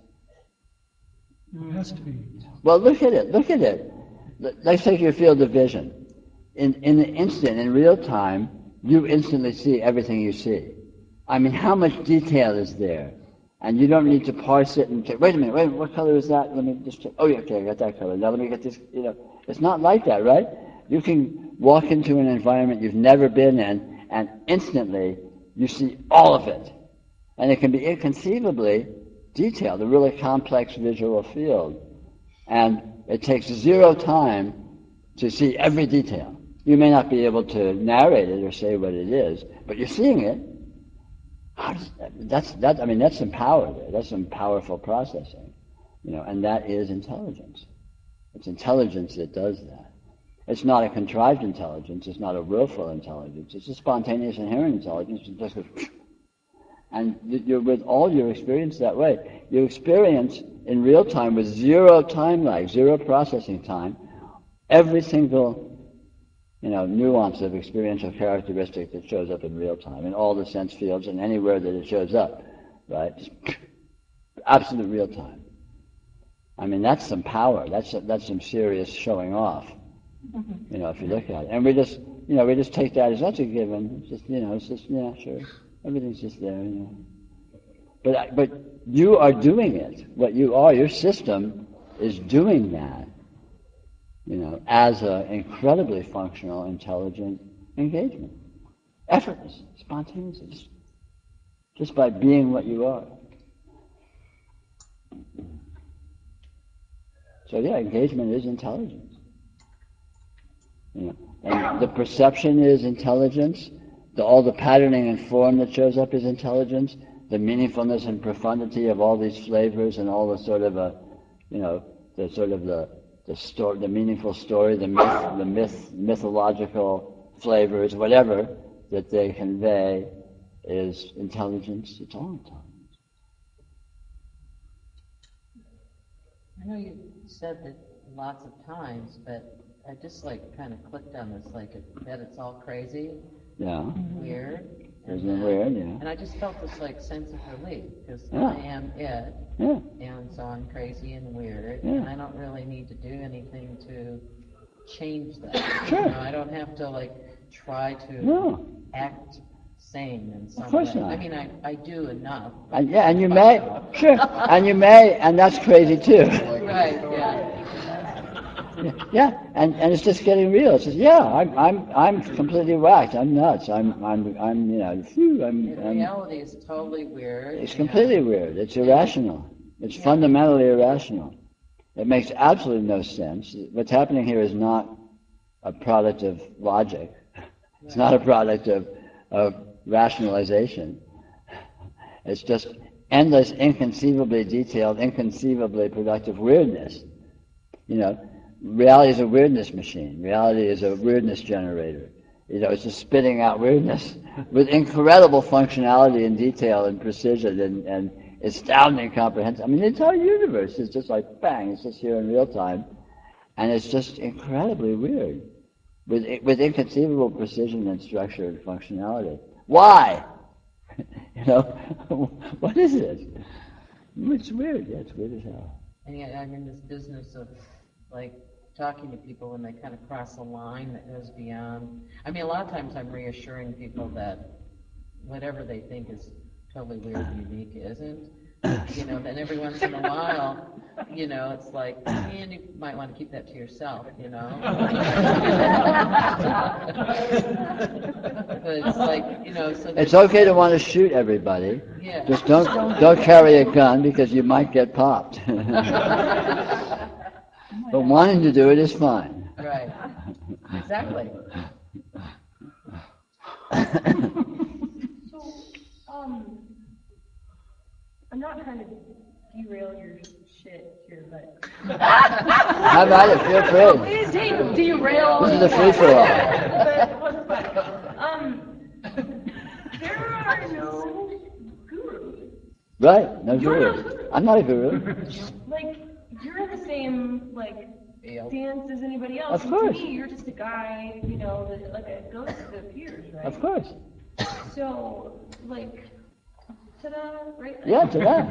It has to be. Well, look at it. Let's take your field of vision. In the instant, in real time, you instantly see everything you see. I mean, how much detail is there? And you don't need to parse it and check, wait a minute, what color is that? Let me just check. Oh, yeah, okay, I got that color. Now let me get this, It's not like that, right? You can walk into an environment you've never been in, and instantly you see all of it. And it can be inconceivably detailed, a really complex visual field. And it takes zero time to see every detail. You may not be able to narrate it or say what it is, but you're seeing it. That's some power there. That's some powerful processing. And that is intelligence. It's intelligence that does that. It's not a contrived intelligence. It's not a willful intelligence. It's a spontaneous inherent intelligence. It just goes, and you're with all your experience that way. You experience in real time with zero time lag, zero processing time, every single nuance of experiential characteristic that shows up in real time, in all the sense fields and anywhere that it shows up, right? Just absolute real time. I mean, that's some power. That's some serious showing off. If you look at it, and we just take that as that's a given. It's just sure, everything's just there. But you are doing it. What you are, your system is doing that. As an incredibly functional, intelligent, engagement. Effortless, spontaneous, just by being what you are. So yeah, engagement is intelligence. And the perception is intelligence. All the patterning and form that shows up is intelligence. The meaningfulness and profundity of all these flavors and all the sort of the meaningful story, the mythological flavors, whatever that they convey is intelligence. It's all intelligence. I know you said that lots of times, but I just kind of clicked on this, that it's all crazy. Yeah. Weird. Isn't it weird? Yeah. And I just felt this sense of relief because Yeah. I am it. Yeah. And so I'm crazy and weird. Yeah. And I don't really need to do anything to change that. Sure. I don't have to try to act sane in some way. Of course not. I mean, I do enough. And you may, sure, and that's crazy too. Right, yeah. Yeah, and it's just getting real. It's just, I'm completely whacked. I'm nuts. In reality, it's totally weird. It's completely weird. It's irrational. It's fundamentally irrational. It makes absolutely no sense. What's happening here is not a product of logic. It's not a product of rationalization. It's just endless, inconceivably detailed, inconceivably productive weirdness. Reality is a weirdness machine. Reality is a weirdness generator. It's just spitting out weirdness with incredible functionality and detail and precision and astounding comprehension. I mean, the entire universe is just bang, it's just here in real time. And it's just incredibly weird with inconceivable precision and structure and functionality. Why? What is it? It's weird. Yeah, it's weird as hell. And yet I'm in this business of talking to people when they kind of cross a line that goes beyond. I mean, a lot of times I'm reassuring people that whatever they think is totally weird and unique isn't. Then every once in a while, it's man, you might want to keep that to yourself, But it's so it's okay to want to shoot everybody. Yeah. Just don't carry a gun because you might get popped. But wanting to do it is fine. Right. Exactly. I'm not trying to derail your shit here, but... How about it? Feel free. Please derail. This is a free-for-all. There are no gurus. Right, no guru. I'm not a guru. You're in the same, stance as anybody else. Of course. And to me, you're just a guy, that, a ghost that appears, right? Of course. So, ta-da, right? Yeah, ta-da.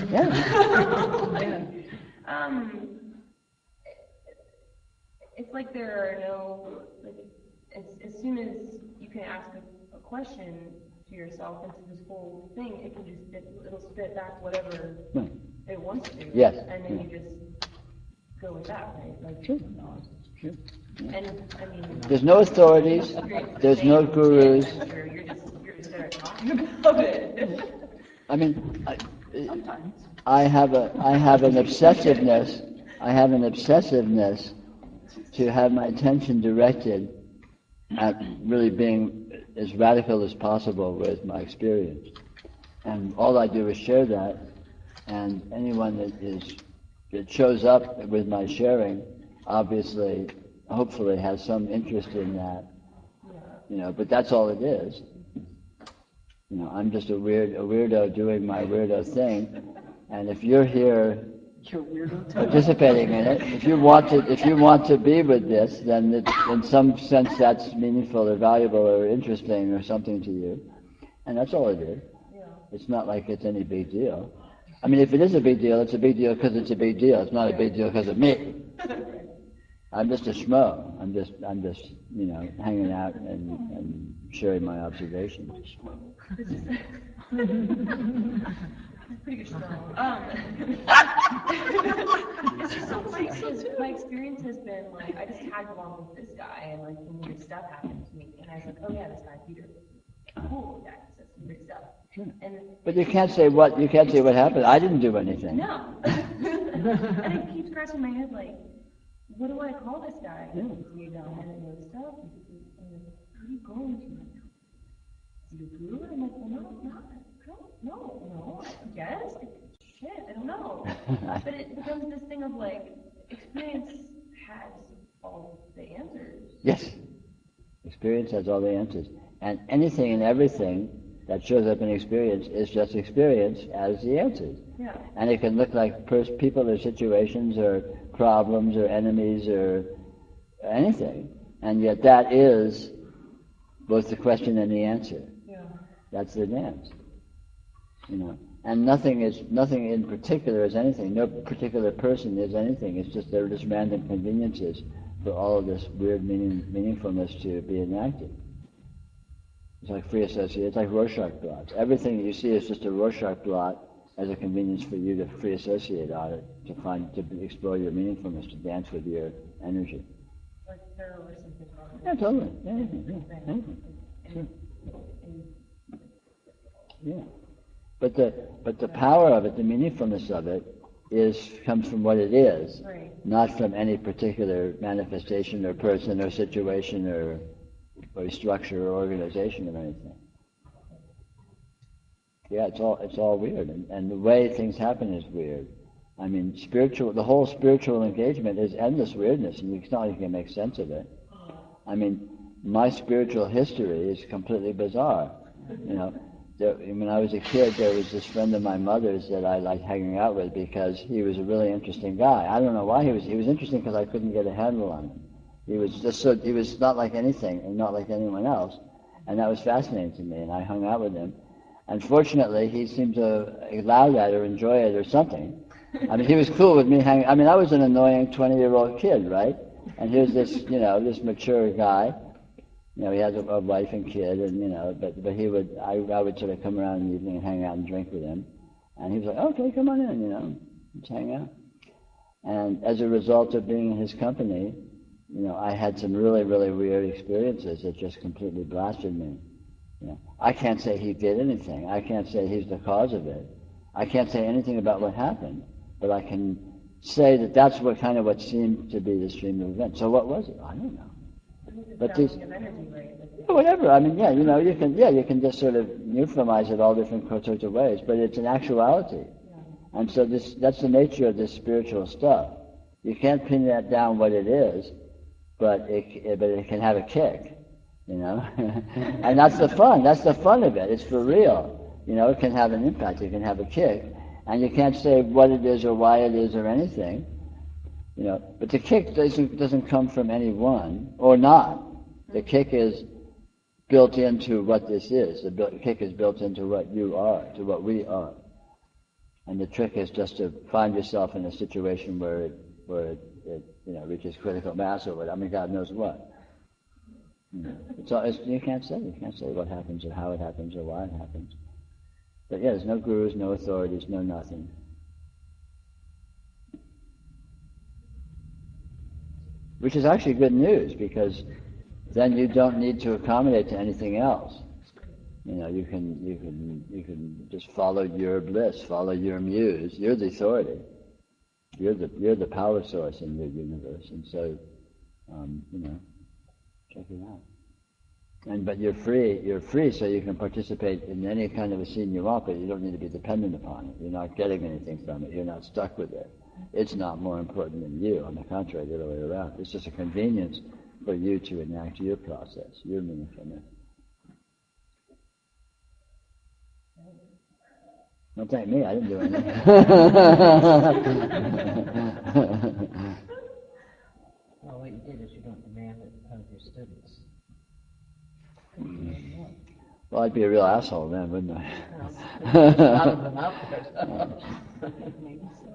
Yeah. It's there are no, as soon as you can ask a question to yourself into this whole thing, it can just, it'll spit back whatever it wants to. Yes. And then you just go with that, right? Sure. And, I mean... There's no authorities. There's no gurus. You're just there talking about it. I mean, I have an obsessiveness. I have an obsessiveness to have my attention directed at really being as radical as possible with my experience. And all I do is share that, and anyone that shows up with my sharing, obviously, hopefully has some interest in that, but that's all it is. I'm just a weirdo doing my weirdo thing, and if you're here participating in it, if you want to be with this, then in some sense that's meaningful or valuable or interesting or something to you, and that's all it is. It's not like it's any big deal. I mean, if it is a big deal, it's a big deal because it's a big deal. It's not a big deal because of me. I'm just a schmo. I'm just hanging out and sharing my observations. Pretty good show. So my experience has been I just tagged along with this guy, and weird stuff happened to me, and I I was like, oh yeah, this guy Peter, cool guy, says some big stuff. Sure. And But you can't say what happened. I didn't do anything. no, and it keeps scratching my head like, what do I call this guy? Yeah. You know, and it was stuff. And where are you going to right now? Is he a guru? I'm like, well, no, I guess. Shit, I don't know. But it becomes this thing of like, experience has all the answers. Yes. Experience has all the answers. And anything and everything that shows up in experience is just experience as the answers. Yeah. And it can look like people or situations or problems or enemies or anything. And yet that is both the question and the answer. Yeah. That's the dance. And nothing in particular is anything. No particular person is anything. It's just they're just random conveniences for all of this weird meaningfulness to be enacted. It's like free association. It's like Rorschach blots. Everything that you see is just a Rorschach blot as a convenience for you to free associate on it, to explore your meaningfulness, to dance with your energy. Like terrorism. Yeah, totally. Anything. Sure. Yeah. But the power of it, the meaningfulness of it, comes from what it is, Right. not from any particular manifestation or person or situation or structure or organization or anything. Yeah, it's all weird, and the way things happen is weird. I mean, the whole spiritual engagement is endless weirdness, and it's not like you can make sense of it. I mean, my spiritual history is completely bizarre. When I was a kid, there was this friend of my mother's that I liked hanging out with because he was a really interesting guy. I don't know why he was interesting because I couldn't get a handle on him. He was not like anything and not like anyone else, and that was fascinating to me. And I hung out with him. Unfortunately, he seemed to allow that or enjoy it or something. I mean, he was cool with me hanging. I mean, I was an annoying 20-year-old kid, right? And here's this, this mature guy. He has a wife and kid, and but I would sort of come around in the evening and hang out and drink with him, and he was like, okay, come on in, let's hang out. And as a result of being in his company, I had some really, really weird experiences that just completely blasted me. I can't say he did anything. I can't say he's the cause of it. I can't say anything about what happened, but I can say that that's what seemed to be the stream of events. So what was it? I don't know. But these, whatever. I mean, you can just sort of euphemize it all different sorts of ways, but it's an actuality. And so that's the nature of this spiritual stuff. You can't pin that down what it is, but it can have a kick, and that's the fun. That's the fun of it. It's for real. It can have an impact. It can have a kick, and you can't say what it is or why it is or anything. But the kick doesn't come from anyone or not. The kick is built into what this is. The kick is built into what you are, to what we are. And the trick is just to find yourself in a situation where it reaches critical mass or whatever. I mean, God knows what. You can't say. You can't say what happens or how it happens or why it happens. But yeah, there's no gurus, no authorities, no nothing. Which is actually good news, because then you don't need to accommodate to anything else. You can just follow your bliss, follow your muse. You're the authority. You're the power source in your universe, and so check it out. But you're free. You're free, so you can participate in any kind of a scene you want, but you don't need to be dependent upon it. You're not getting anything from it. You're not stuck with it. It's not more important than you. On the contrary, the other way around. It's just a convenience for you to enact your process, your meaningfulness. Don't thank me. I didn't do anything. Well, what you did is you don't demand it of your students. Well, I'd be a real asshole then, wouldn't I? There's a lot of them out there. Maybe so.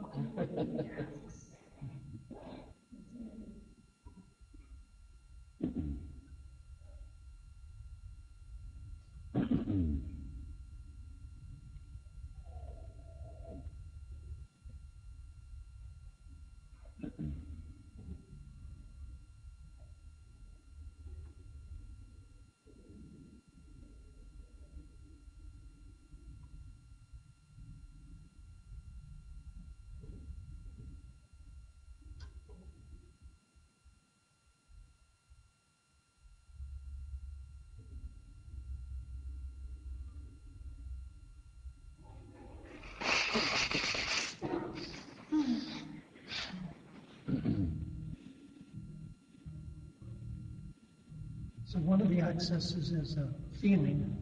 accesses as a feeling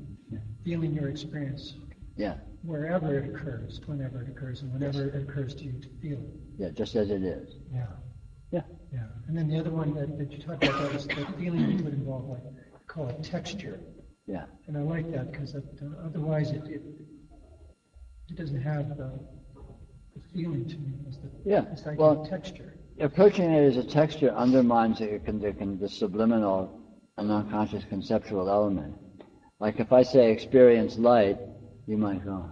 your experience. Yeah. Wherever it occurs, whenever it occurs, and whenever it occurs to you to feel it. Yeah, just as it is. Yeah. Yeah. Yeah. And then the other one that you talked about is the feeling that would involve, like, call it texture. Yeah. And I like that because otherwise it doesn't have the feeling to me. It's like a texture. Approaching it as a texture undermines the subliminal and unconscious conceptual element. Like if I say experience light, you might go,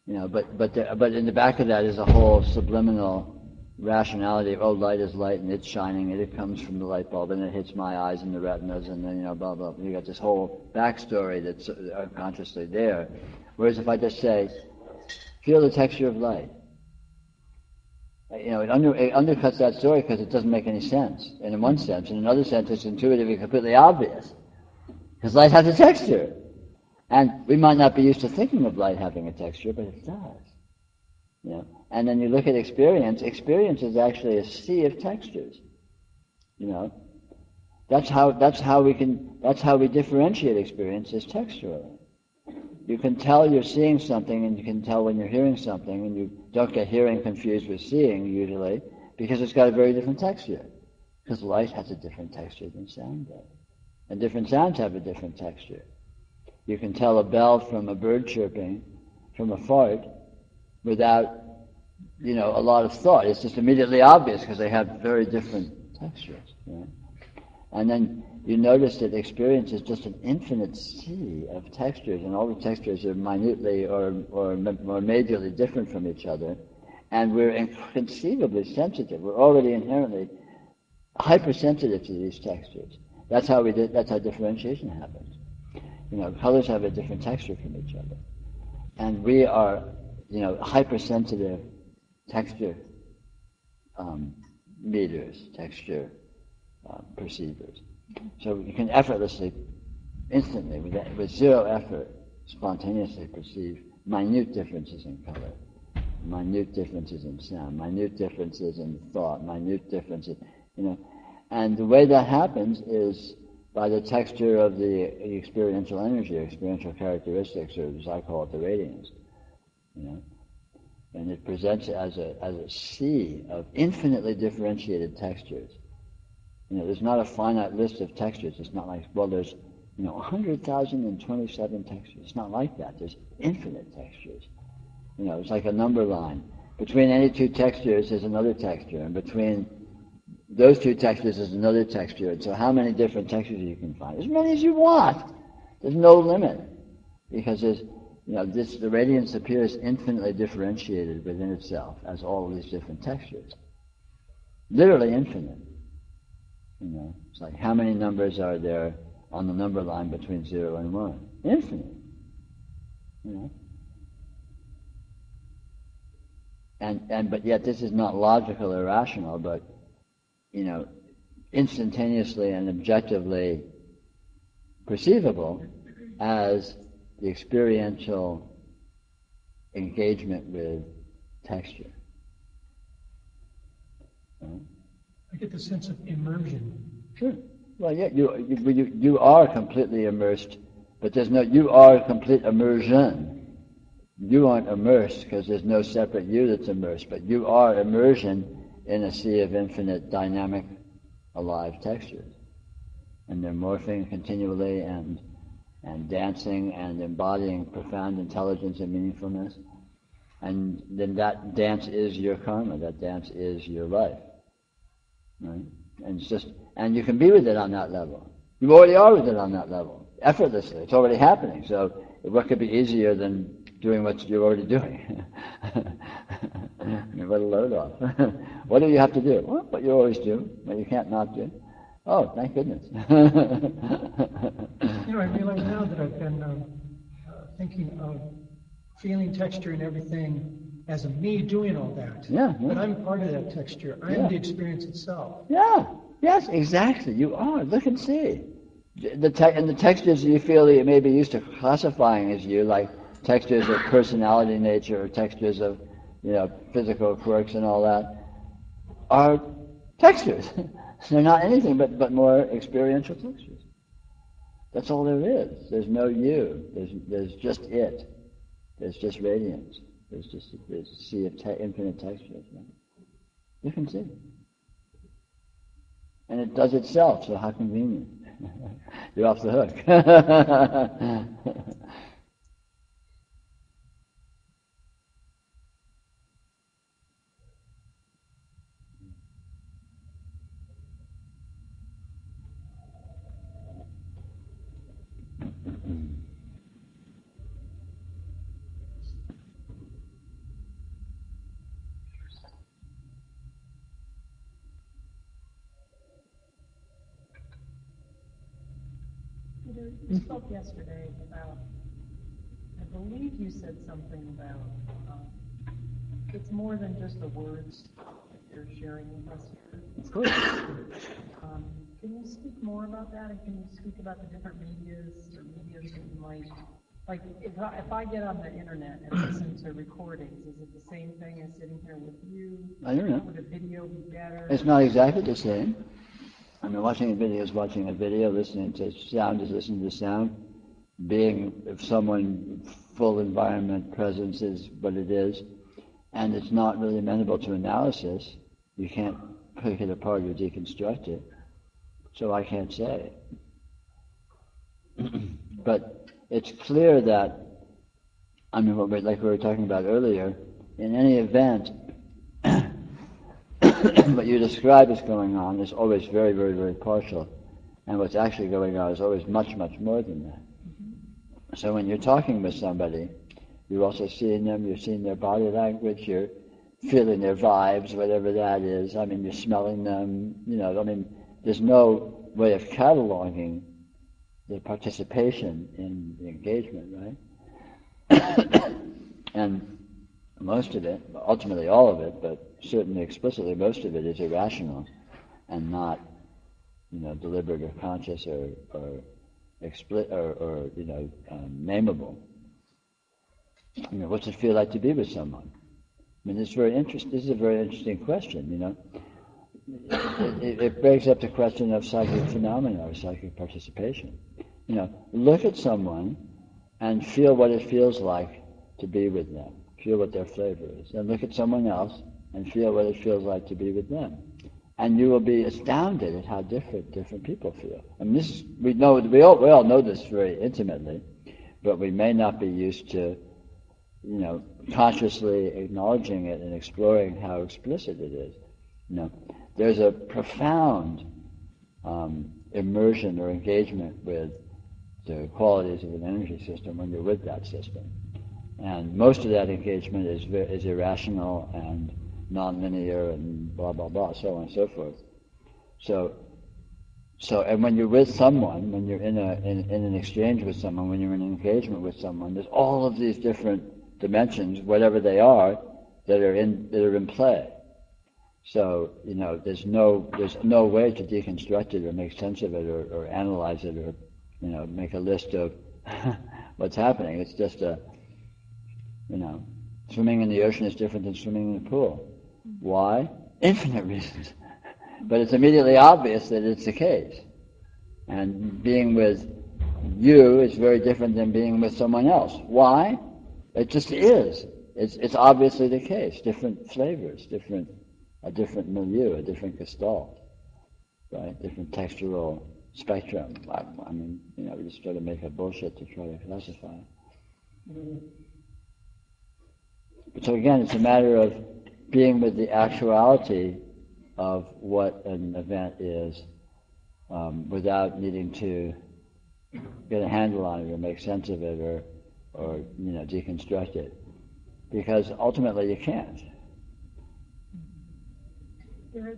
but in the back of that is a whole subliminal rationality of, light is light and it's shining and it comes from the light bulb and it hits my eyes and the retinas and then, blah, blah. You got this whole backstory that's unconsciously there. Whereas if I just say, feel the texture of light, it undercuts that story because it doesn't make any sense. And in one sense, in another sense, it's intuitively completely obvious. Because light has a texture. And we might not be used to thinking of light having a texture, but it does. And then you look at experience. Experience is actually a sea of textures. That's how we differentiate experience is texturally. You can tell you're seeing something, and you can tell when you're hearing something, and you don't get hearing confused with seeing usually, because it's got a very different texture. Because light has a different texture than sound does. And different sounds have a different texture. You can tell a bell from a bird chirping, from a fart, without, a lot of thought. It's just immediately obvious because they have very different textures. And then you notice that experience is just an infinite sea of textures, and all the textures are minutely or majorly different from each other, and we're inconceivably sensitive. We're already inherently hypersensitive to these textures. That's how differentiation happens. Colors have a different texture from each other, and we are, hypersensitive texture meters, texture perceivers. So you can effortlessly, instantly, with zero effort, spontaneously perceive minute differences in color, minute differences in sound, minute differences in thought, minute differences, And the way that happens is by the texture of the experiential energy, experiential characteristics, or as I call it, the radiance. And it presents as a sea of infinitely differentiated textures. There's not a finite list of textures. It's not like, there's 100,027 textures. It's not like that. There's infinite textures. It's like a number line. Between any two textures is another texture, and between those two textures is another texture. And so how many different textures you can find? As many as you want. There's no limit. Because there's, the radiance appears infinitely differentiated within itself as all of these different textures. Literally infinite. It's like how many numbers are there on the number line between 0 and 1? Infinite. But yet this is not logical or rational, but instantaneously and objectively perceivable as the experiential engagement with texture. I get the sense of immersion. Sure. Well, yeah, you are completely immersed, but you are complete immersion. You aren't immersed because there's no separate you that's immersed, but you are immersion in a sea of infinite, dynamic, alive textures. And they're morphing continually and dancing and embodying profound intelligence and meaningfulness. And then that dance is your karma, that dance is your life. Right? And you can be with it on that level. You already are with it on that level, effortlessly. It's already happening. So what could be easier than doing what you're already doing? What a load off. What do you have to do? Well, what you always do, what you can't not do. Oh, thank goodness. I realize now that I've been thinking of feeling texture and everything as a me doing all that. Yeah. But I'm part of that texture. I'm the experience itself. Yeah. Yes, exactly. You are. Look and see. And the textures you feel that you may be used to classifying as you, like textures of personality nature or textures of, physical quirks and all that, are textures. They're not anything but more experiential textures. That's all there is. There's no you. There's just it. There's just radiance. There's a sea of infinite textures. Right? You can see. And it does itself, so how convenient. You're off the hook. You spoke yesterday about, I believe you said something about, it's more than just the words that you're sharing with us here. Of course. Can you speak more about that, and can you speak about the different medias that you might, like, if I get on the internet and listen to recordings, is it the same thing as sitting here with you? I don't know. Would a video be better? It's not exactly the same. I mean, watching a video is watching a video, listening to sound is listening to sound. Being if someone full environment presence is what it is, and it's not really amenable to analysis. You can't pick it apart or deconstruct it. So I can't say. But it's clear that, I mean, like we were talking about earlier, in any event, what you describe as going on is always very, very, very partial. And what's actually going on is always much, much more than that. Mm-hmm. So when you're talking with somebody, you're also seeing them, you're seeing their body language, you're feeling their vibes, whatever that is. I mean, you're smelling them, there's no way of cataloging the participation in the engagement, right? And most of it, ultimately all of it, but certainly explicitly most of it is irrational and not, deliberate or conscious or nameable. What's it feel like to be with someone? I mean, this is a very interesting question, It brings up the question of psychic phenomena or psychic participation. Look at someone and feel what it feels like to be with them. Feel what their flavor is. And look at someone else and feel what it feels like to be with them. And you will be astounded at how different people feel. And we all know this very intimately, but we may not be used to, consciously acknowledging it and exploring how explicit it is. There's a profound immersion or engagement with the qualities of an energy system when you're with that system. And most of that engagement is irrational and non-linear and blah, blah, blah, so on and so forth. So, and when you're with someone, when you're in an exchange with someone, when you're in an engagement with someone, there's all of these different dimensions, whatever they are, that are in play. So, there's no way to deconstruct it or make sense of it or analyze it or, make a list of what's happening. It's just swimming in the ocean is different than swimming in a pool. Why? Infinite reasons. But it's immediately obvious that it's the case. And being with you is very different than being with someone else. Why? It just is. It's obviously the case. Different flavors, a different milieu, a different gestalt, right? Different textural spectrum. I mean, we just sort of make up bullshit to try to classify it. So again, it's a matter of being with the actuality of what an event is without needing to get a handle on it or make sense of it or deconstruct it. Because ultimately you can't. There's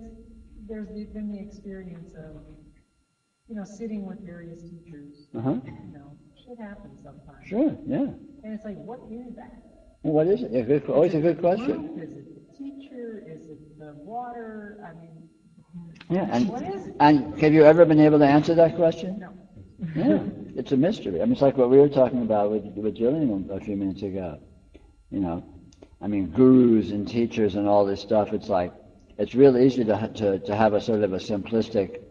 been the experience of, sitting with various teachers. Uh-huh. Shit happens sometimes. Sure, yeah. And it's like, what is that? Well, what is it? Always a good question. Is it the teacher? Is it the water? I mean, yeah, what is it? And have you ever been able to answer that question? No. Yeah, it's a mystery. I mean, it's like what we were talking about with Jillian a few minutes ago. I mean, gurus and teachers and all this stuff. It's like it's real easy to have a sort of a simplistic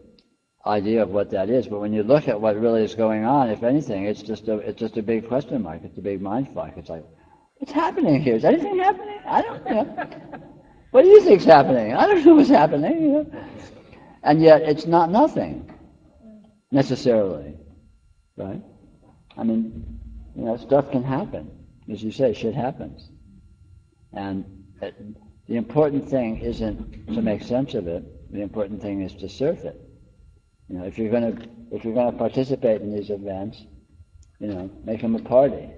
idea of what that is. But when you look at what really is going on, if anything, it's just a big question mark. It's a big mind fuck. It's like, what's happening here? Is anything happening? I don't know. What do you think's happening? I don't know what's happening. You know? And yet, it's not nothing necessarily, right? I mean, you know, stuff can happen. As you say, shit happens. And the important thing isn't to make sense of it. The important thing is to surf it. You know, if you're gonna participate in these events, you know, make them a party.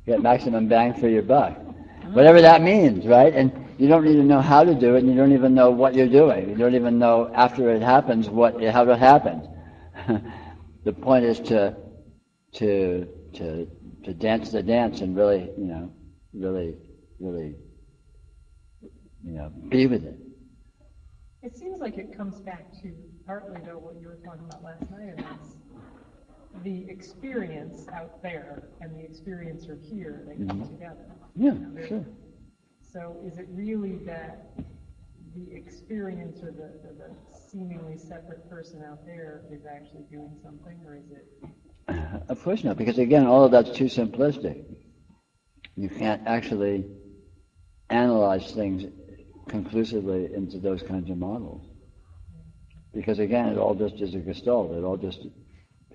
Get maximum bang for your buck. Whatever that means, right? And you don't need to know how to do it, and you don't even know what you're doing. You don't even know after it happens how it happened. The point is to dance the dance and really, be with it. It seems like it comes back to partly though what you were talking about last night, and that's the experience out there and the experiencer here, they come together. Yeah, sure. So is it really that the experiencer, the seemingly separate person out there is actually doing something, or is it? Of course not, because again, all of that's too simplistic. You can't actually analyze things conclusively into those kinds of models. Because again, it all just is a gestalt.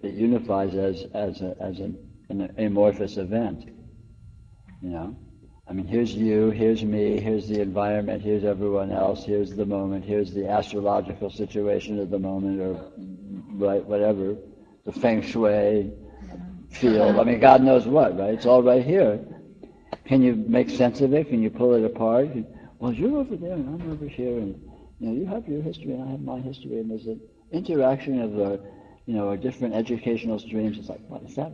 It unifies as an amorphous event. You know? I mean, here's you, here's me, here's the environment, here's everyone else, here's the moment, here's the astrological situation of the moment, or right, whatever, the feng shui field. I mean, God knows what, right? It's all right here. Can you make sense of it? Can you pull it apart? Well, you're over there and I'm over here, and you know, you have your history and I have my history, and there's an interaction of our different educational streams. It's like, what is that?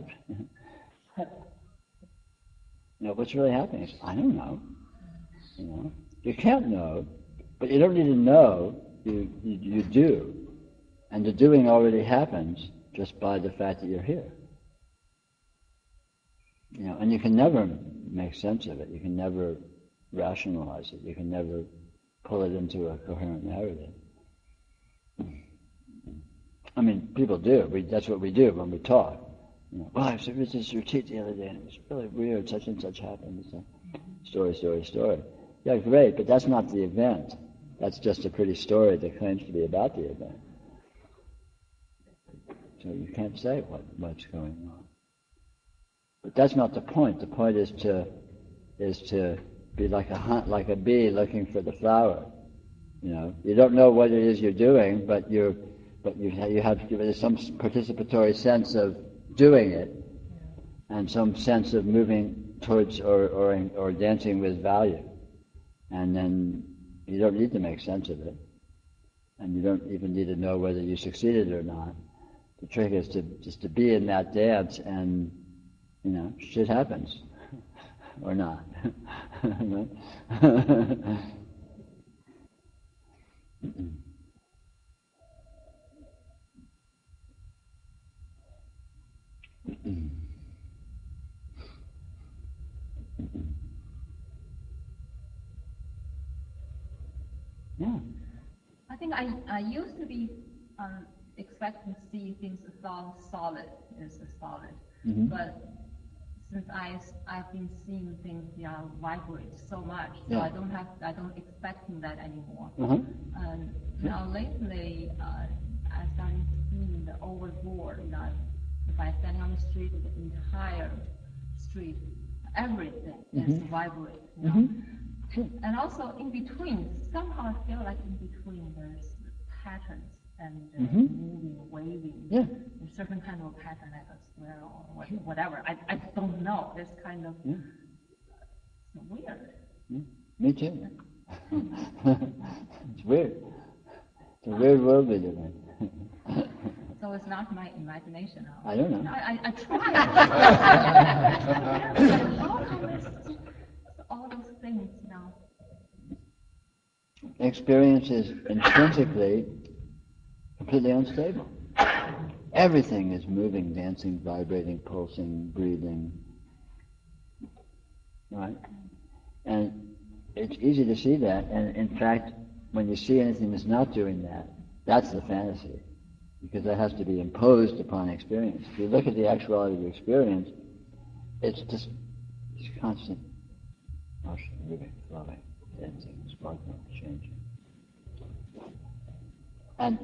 You know, what's really happening? I don't know. You know, you can't know, but you don't need to know. You do, and the doing already happens just by the fact that you're here. You know, and you can never make sense of it. You can never rationalize it. You can never pull it into a coherent narrative. I mean, people do. That's what we do when we talk. You know, well, I was at this retreat the other day, and it was really weird. Such and such happened. It's a story. Yeah, great, but that's not the event. That's just a pretty story that claims to be about the event. So you can't say what's going on. But that's not the point. The point is to be like a bee looking for the flower. You know, you don't know what it is you're doing, but you have to give it some participatory sense of doing it, and some sense of moving towards or dancing with value. And then you don't need to make sense of it, and you don't even need to know whether you succeeded or not. The trick is just to be in that dance, and you know, shit happens or not. Yeah. I think I used to be expecting to see things solid, but since I've been seeing things vibrate so much, so I don't expecting that anymore. And now lately, I started seeing the overboard. You know, if I stand on the street, the entire street, everything is vibrant. You know? And also in between, somehow I feel like in between there's patterns and moving, waving. Yeah. There's certain kind of pattern like a square or whatever. I don't know. It's kind of weird. Me too. It's weird. It's a weird world we live in. So it's not my imagination. I don't know. I tried. How come all those things, you know? Experience is intrinsically completely unstable. Everything is moving, dancing, vibrating, pulsing, breathing. Right? And it's easy to see that. And in fact, when you see anything that's not doing that, that's the fantasy. because that has to be imposed upon experience. If you look at the actuality of experience, it's just this constant motion, moving, flowing, dancing, sparkling, changing. And,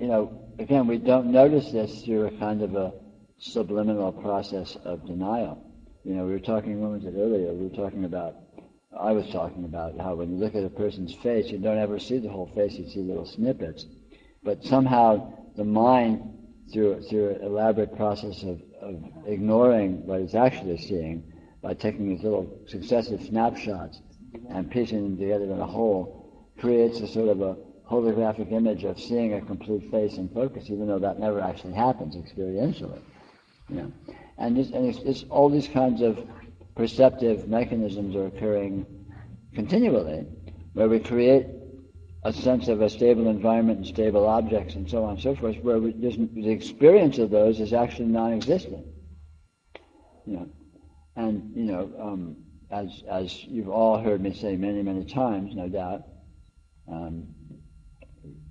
again, we don't notice this through a kind of a subliminal process of denial. We were talking a moment earlier, I was talking about how when you look at a person's face, you don't ever see the whole face, you see little snippets. But somehow the mind, through an elaborate process of ignoring what it's actually seeing, by taking these little successive snapshots and piecing them together in a whole, creates a sort of a holographic image of seeing a complete face in focus, even though that never actually happens experientially. And it's all these kinds of perceptive mechanisms are occurring continually, where we create a sense of a stable environment and stable objects and so on and so forth, where the experience of those is actually non-existent. And as you've all heard me say many, many times, no doubt,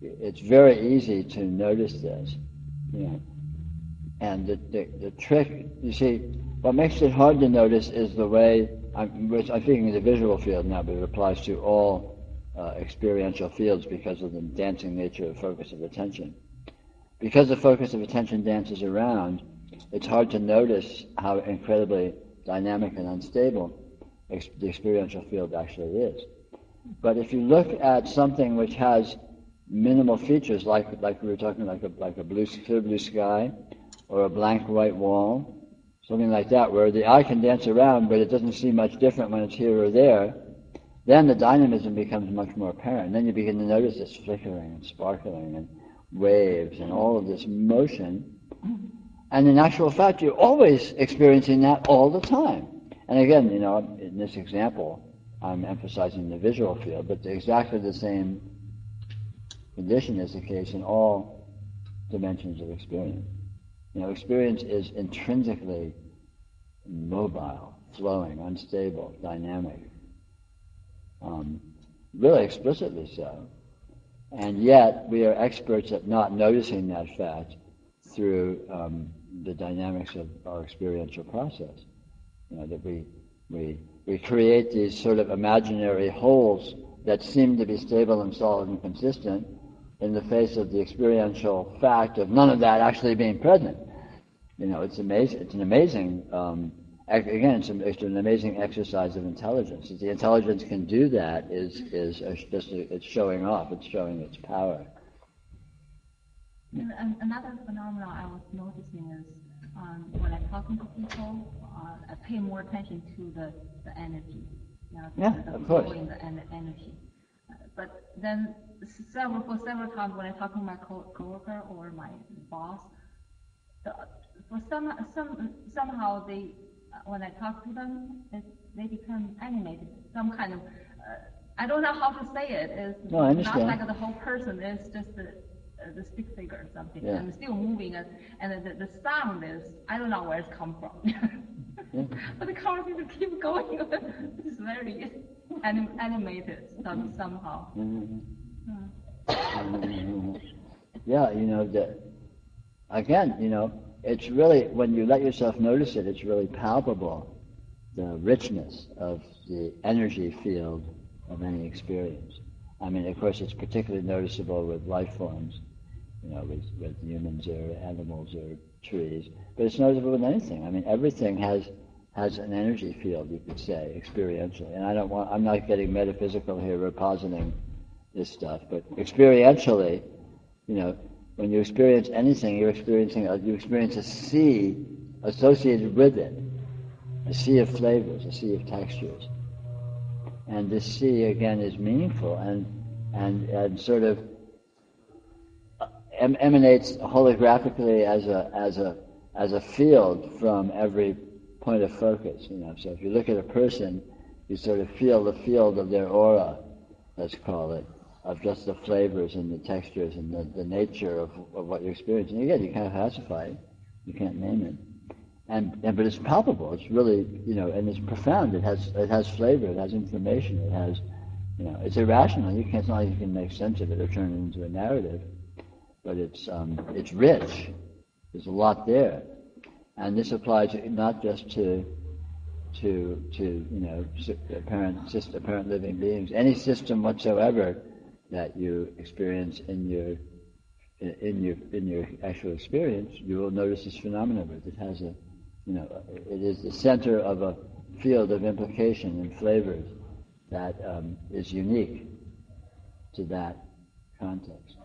it's very easy to notice this. And the trick, you see, what makes it hard to notice is the way, which I'm thinking of the visual field now, but it applies to all experiential fields because of the dancing nature of focus of attention. Because the focus of attention dances around, it's hard to notice how incredibly dynamic and unstable the experiential field actually is. But if you look at something which has minimal features, like we were talking, like a clear blue sky, or a blank white wall, something like that, where the eye can dance around, but it doesn't seem much different when it's here or there, then the dynamism becomes much more apparent. Then you begin to notice this flickering and sparkling and waves and all of this motion. And in actual fact, you're always experiencing that all the time. And again, in this example, I'm emphasizing the visual field, but exactly the same condition is the case in all dimensions of experience. Experience is intrinsically mobile, flowing, unstable, dynamic, really explicitly so. And yet, we are experts at not noticing that fact through the dynamics of our experiential process. That we create these sort of imaginary wholes that seem to be stable and solid and consistent in the face of the experiential fact of none of that actually being present. It's amazing. It's an amazing, again, it's an amazing exercise of intelligence. If the intelligence can do that, it's showing off. It's showing its power. And another phenomenon I was noticing is when I'm talking to people, I pay more attention to the energy. Of course. Flowing the energy. But then several times when I talk to my coworker or my boss, somehow they, when I talk to them, they become animated. Some kind of, I don't know how to say it. It's no, I understand. Not like the whole person. It's just the stick figure or something, yeah. And still moving. And the sound is, I don't know where it's come from. Yeah. But the conversation keep going. It's very animated somehow. Mm-hmm. Yeah, again, it's really, when you let yourself notice it, it's really palpable, the richness of the energy field of any experience. I mean, of course, it's particularly noticeable with life forms, with humans or animals or trees, but it's noticeable with anything. I mean, everything has an energy field, you could say, experientially. And I'm not getting metaphysical here or positing this stuff, but experientially, when you experience anything, you experience a sea associated with it, a sea of flavors, a sea of textures. And this sea, again, is meaningful and sort of emanates holographically as a field from every point of focus. So if you look at a person, you sort of feel the field of their aura, let's call it, of just the flavors and the textures and the nature of what you're experiencing. Again, you can't classify it, you can't name it, but it's palpable. It's really, and it's profound. It has flavor. It has information. It has, it's irrational. It's not like you can make sense of it or turn it into a narrative. but it's rich. There's a lot there, and this applies not just to apparent living beings. Any system whatsoever that you experience in your actual experience, you will notice this phenomenon. It has it is the center of a field of implication and flavors that is unique to that context,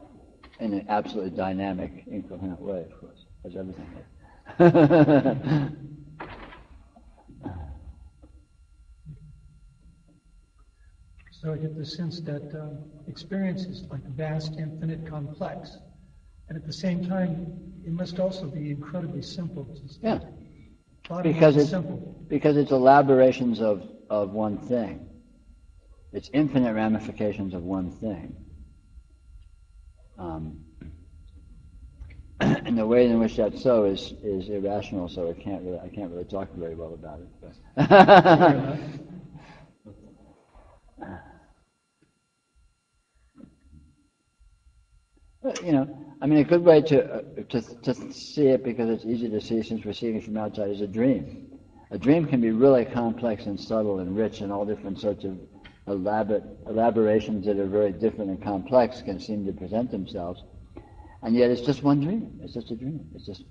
in an absolutely dynamic, incoherent way, of course, as everything is. So I get the sense that experience is like vast, infinite, complex, and at the same time, it must also be incredibly simple. Yeah, because it's elaborations of one thing. It's infinite ramifications of one thing. And the way in which that's so is irrational. So I can't really talk very well about it. But, a good way to see it, because it's easy to see since we're seeing it from outside, is a dream. A dream can be really complex and subtle and rich, and all different sorts of elaborations that are very different and complex can seem to present themselves, and yet it's just one dream. It's just a dream. It's just,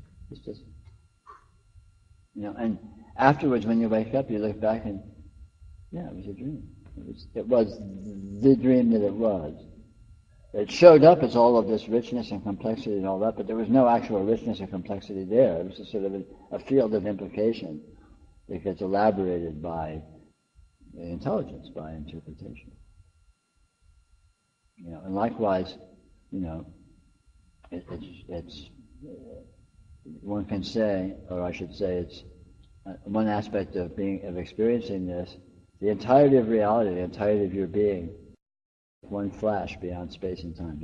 and afterwards when you wake up, you look back and, yeah, it was a dream. It was the dream that it was. It showed up as all of this richness and complexity and all that, but there was no actual richness or complexity there. It was just sort of a field of implication that gets elaborated by intelligence, by interpretation. And likewise, it's one can say, or I should say, it's one aspect of experiencing this. The entirety of reality, the entirety of your being, one flash beyond space and time,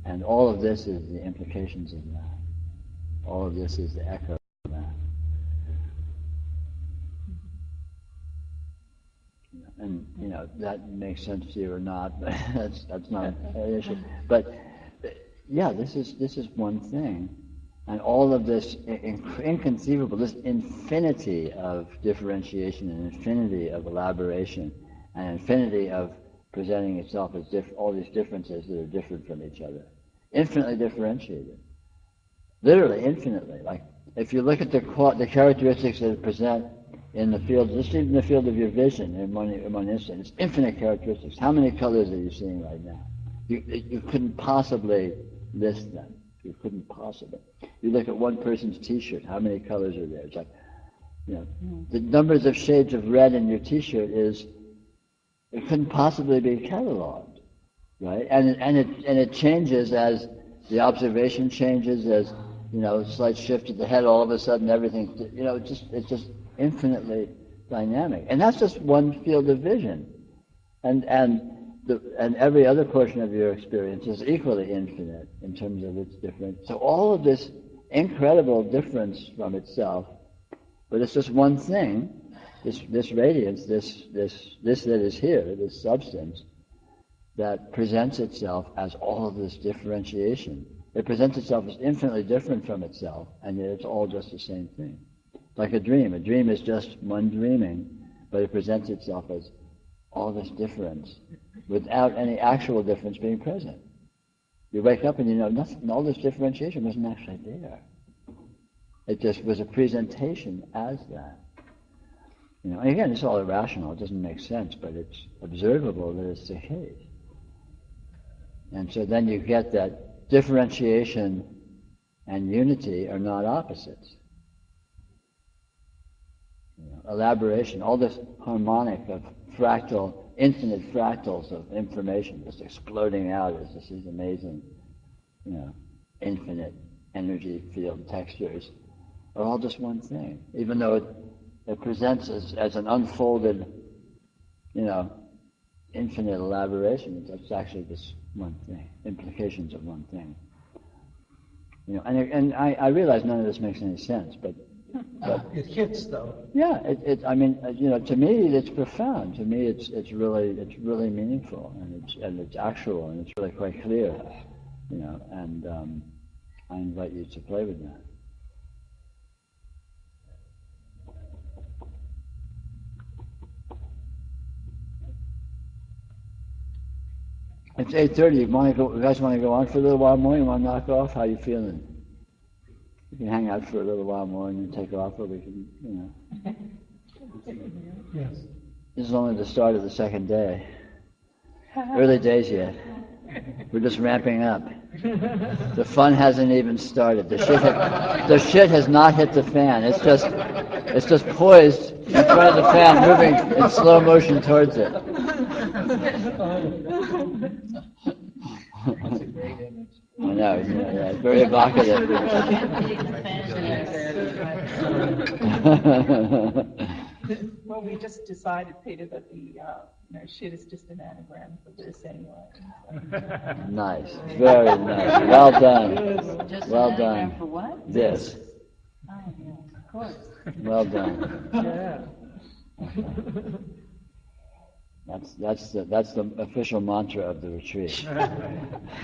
and all of this is the implications of that. All of this is the echo of that. And that makes sense to you or not, but that's not an issue. But yeah, this is one thing, and all of this inconceivable, this infinity of differentiation and infinity of elaboration and infinity of presenting itself as all these differences that are different from each other, infinitely differentiated, literally infinitely. Like if you look at the characteristics that present in the field, just even the field of your vision in one instant, it's infinite characteristics. How many colors are you seeing right now? You couldn't possibly list them. You couldn't possibly. You look at one person's T-shirt. How many colors are there? It's like, the numbers of shades of red in your T-shirt it couldn't possibly be cataloged, right? And it changes as the observation changes, as slight shift of the head. All of a sudden, everything, it's just infinitely dynamic, and that's just one field of vision, and every other portion of your experience is equally infinite in terms of its difference. So all of this incredible difference from itself, but it's just one thing. This radiance, this that is here, this substance, that presents itself as all of this differentiation. It presents itself as infinitely different from itself, and yet it's all just the same thing. Like a dream. A dream is just one dreaming, but it presents itself as all this difference without any actual difference being present. You wake up and nothing, all this differentiation wasn't actually there. It just was a presentation as that. And again, it's all irrational. It doesn't make sense, but it's observable that it's the case. And so then you get that differentiation and unity are not opposites. Elaboration, all this harmonic of infinite fractals of information just exploding out as these amazing, infinite energy field textures are all just one thing, even though it presents as an unfolded, infinite elaboration. It's actually just one thing, implications of one thing. And I realize none of this makes any sense, but it hits though. Yeah, to me it's profound. To me it's really meaningful, and it's actual, and it's really quite clear. and I invite you to play with that. It's 8:30. You guys want to go on for a little while more? You want to knock off? How are you feeling? You can hang out for a little while more and then take off, or we can, Yes. This is only the start of the second day. Early days yet. We're just ramping up. The fun hasn't even started. The shit has not hit the fan. It's just poised in front of the fan, moving in slow motion towards it. I know, yeah, very evocative. Well, we just decided, Peter, that the shit is just an anagram for this anyway. Nice, very nice. Well done. Just Well an done. anagram for what? This. Oh, yeah, of course. Well done. Yeah. That's the official mantra of the retreat.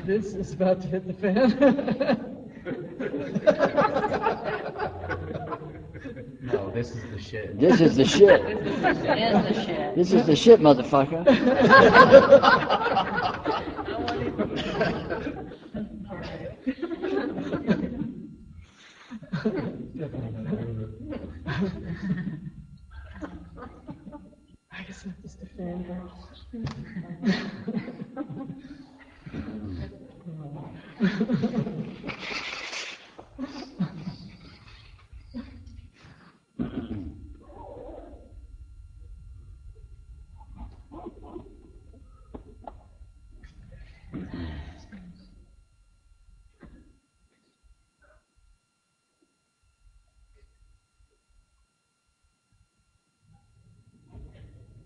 This is about to hit the fan. No, this is the shit. This is the shit. This is the shit. This is the shit, motherfucker. I guess that's just a fan.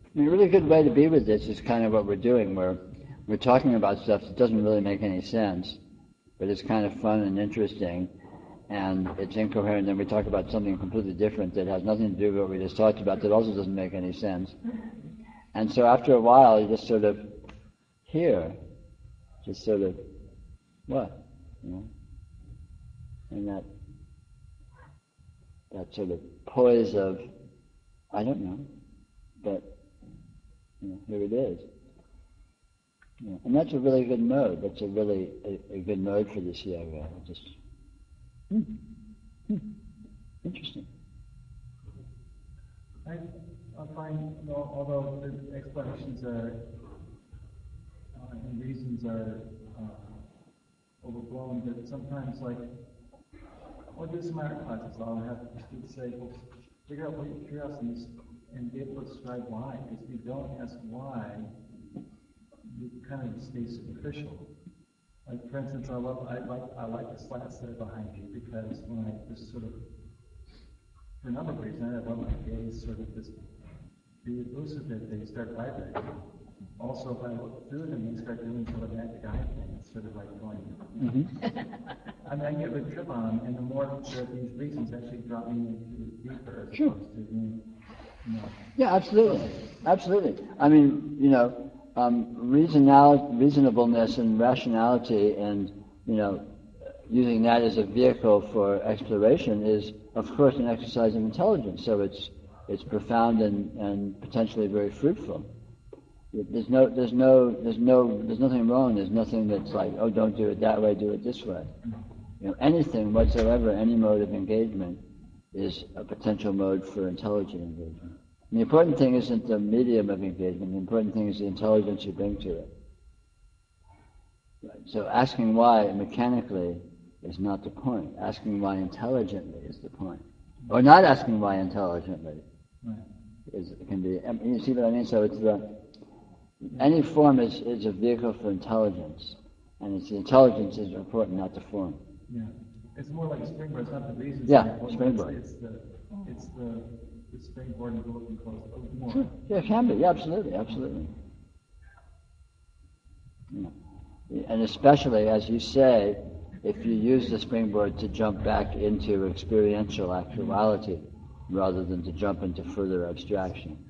I mean, a really good way to be with this is kind of what we're doing, where we're talking about stuff that doesn't really make any sense, but it's kind of fun and interesting, and it's incoherent, and we talk about something completely different that has nothing to do with what we just talked about that also doesn't make any sense. And so after a while, you just sort of hear, just sort of, what? And that sort of poise of, I don't know, but here it is. And that's a really good mode. That's a really a good mode for this yoga. Just interesting. I find, although the explanations are and reasons are overblown, that sometimes, like, I'll do some art classes. I'll have students say, well, figure out what your curiosity is and be able to describe why. Because if you don't ask why, you kind of stay superficial. Like, for instance, I like the slats that are behind you, because when I just sort of, for a number of reasons, I love my gaze sort of just be elusive that they start vibrating. Also, if I look through them, they start doing sort of that guy thing. It's sort of like going, I mean, I get a good trip on them, and the more that these reasons actually drop me into deeper as opposed to being, Yeah, absolutely. Absolutely. I mean, reasonableness and rationality and, using that as a vehicle for exploration is, of course, an exercise of intelligence. So it's profound and potentially very fruitful. There's nothing wrong. There's nothing that's like, oh, don't do it that way, do it this way. Anything whatsoever, any mode of engagement is a potential mode for intelligent engagement. And the important thing isn't the medium of engagement. The important thing is the intelligence you bring to it. Right. So asking why mechanically is not the point. Asking why intelligently is the point. Or not asking why intelligently can be. You see what I mean? So it's any form is a vehicle for intelligence, and it's the intelligence is important, not the form. Yeah, it's more like a springboard. It's not the reason. Yeah, springboard. It's the springboard and go and close. More. Sure. Yeah, it can be. Yeah, absolutely. Yeah. And especially, as you say, if you use the springboard to jump back into experiential actuality rather than to jump into further abstraction.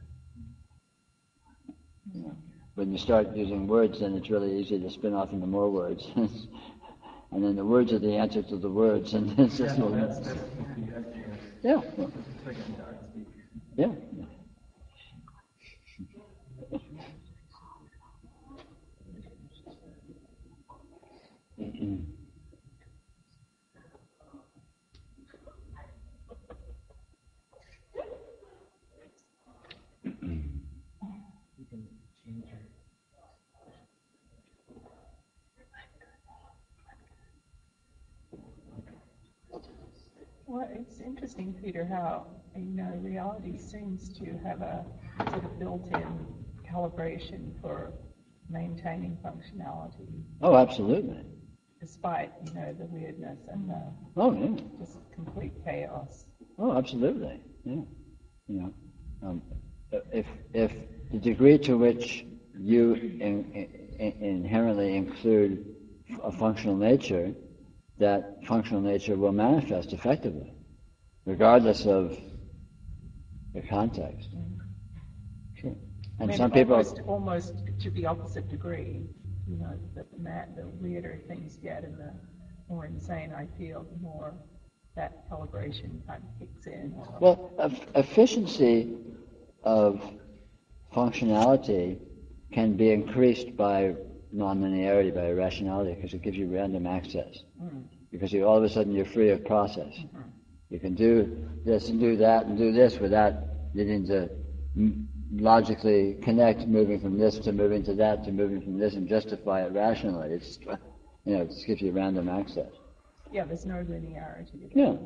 When you start using words, then it's really easy to spin off into more words. and then the words are the answer to the words, and it's just yeah. Yeah. Well, it's interesting, Peter, how, reality seems to have a sort of built-in calibration for maintaining functionality. Oh, absolutely. Despite, the weirdness and the just complete chaos. Oh, absolutely. Yeah. If the degree to which you inherently include a functional nature, that functional nature will manifest effectively, regardless of the context. Sure. And some people almost to the opposite degree. The weirder things get and the more insane I feel, the more that calibration kind of kicks in. Well, efficiency of functionality can be increased by nonlinearity, by irrationality, because it gives you random access. Because all of a sudden you're free of process. You can do this and do that and do this without needing to logically connect, moving from this to moving to that to moving from this, and justify it rationally. It's it just gives you random access. Yeah, there's no linearity. Yeah,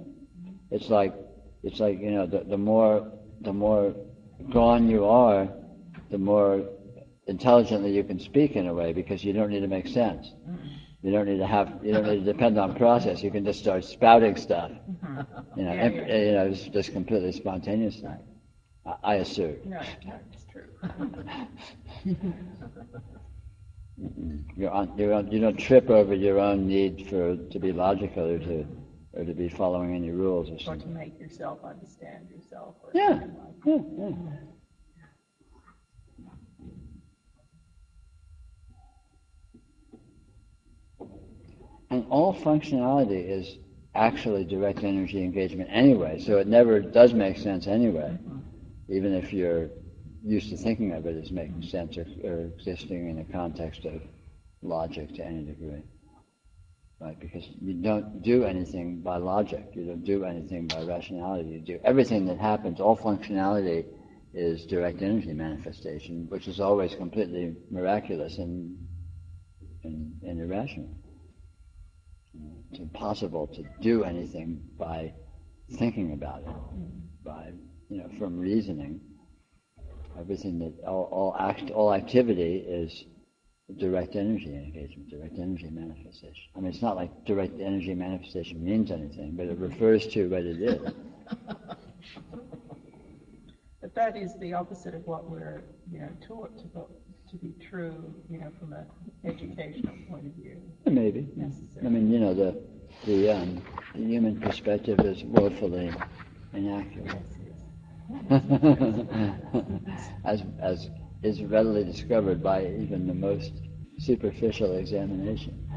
it's like the more gone you are, the more intelligently you can speak in a way, because you don't need to make sense. You don't need to depend on process. You can just start spouting stuff. It's just completely spontaneous. I assert. No, it's true. You don't trip over your own need to be logical or to be following any rules or something. Or to make yourself understand yourself. Yeah. And all functionality is actually direct energy engagement anyway, so it never does make sense anyway, even if you're used to thinking of it as making sense or existing in the context of logic to any degree. Right? Because you don't do anything by logic, you don't do anything by rationality, you do everything that happens, all functionality is direct energy manifestation, which is always completely miraculous and irrational. It's impossible to do anything by thinking about it, by from reasoning. Everything that all activity is direct energy engagement, direct energy manifestation. I mean, it's not like direct energy manifestation means anything, but it refers to what it is. But that is the opposite of what we're taught to be true, from an educational point of view. Maybe. I mean, the human perspective is woefully inaccurate. as is readily discovered by even the most superficial examination.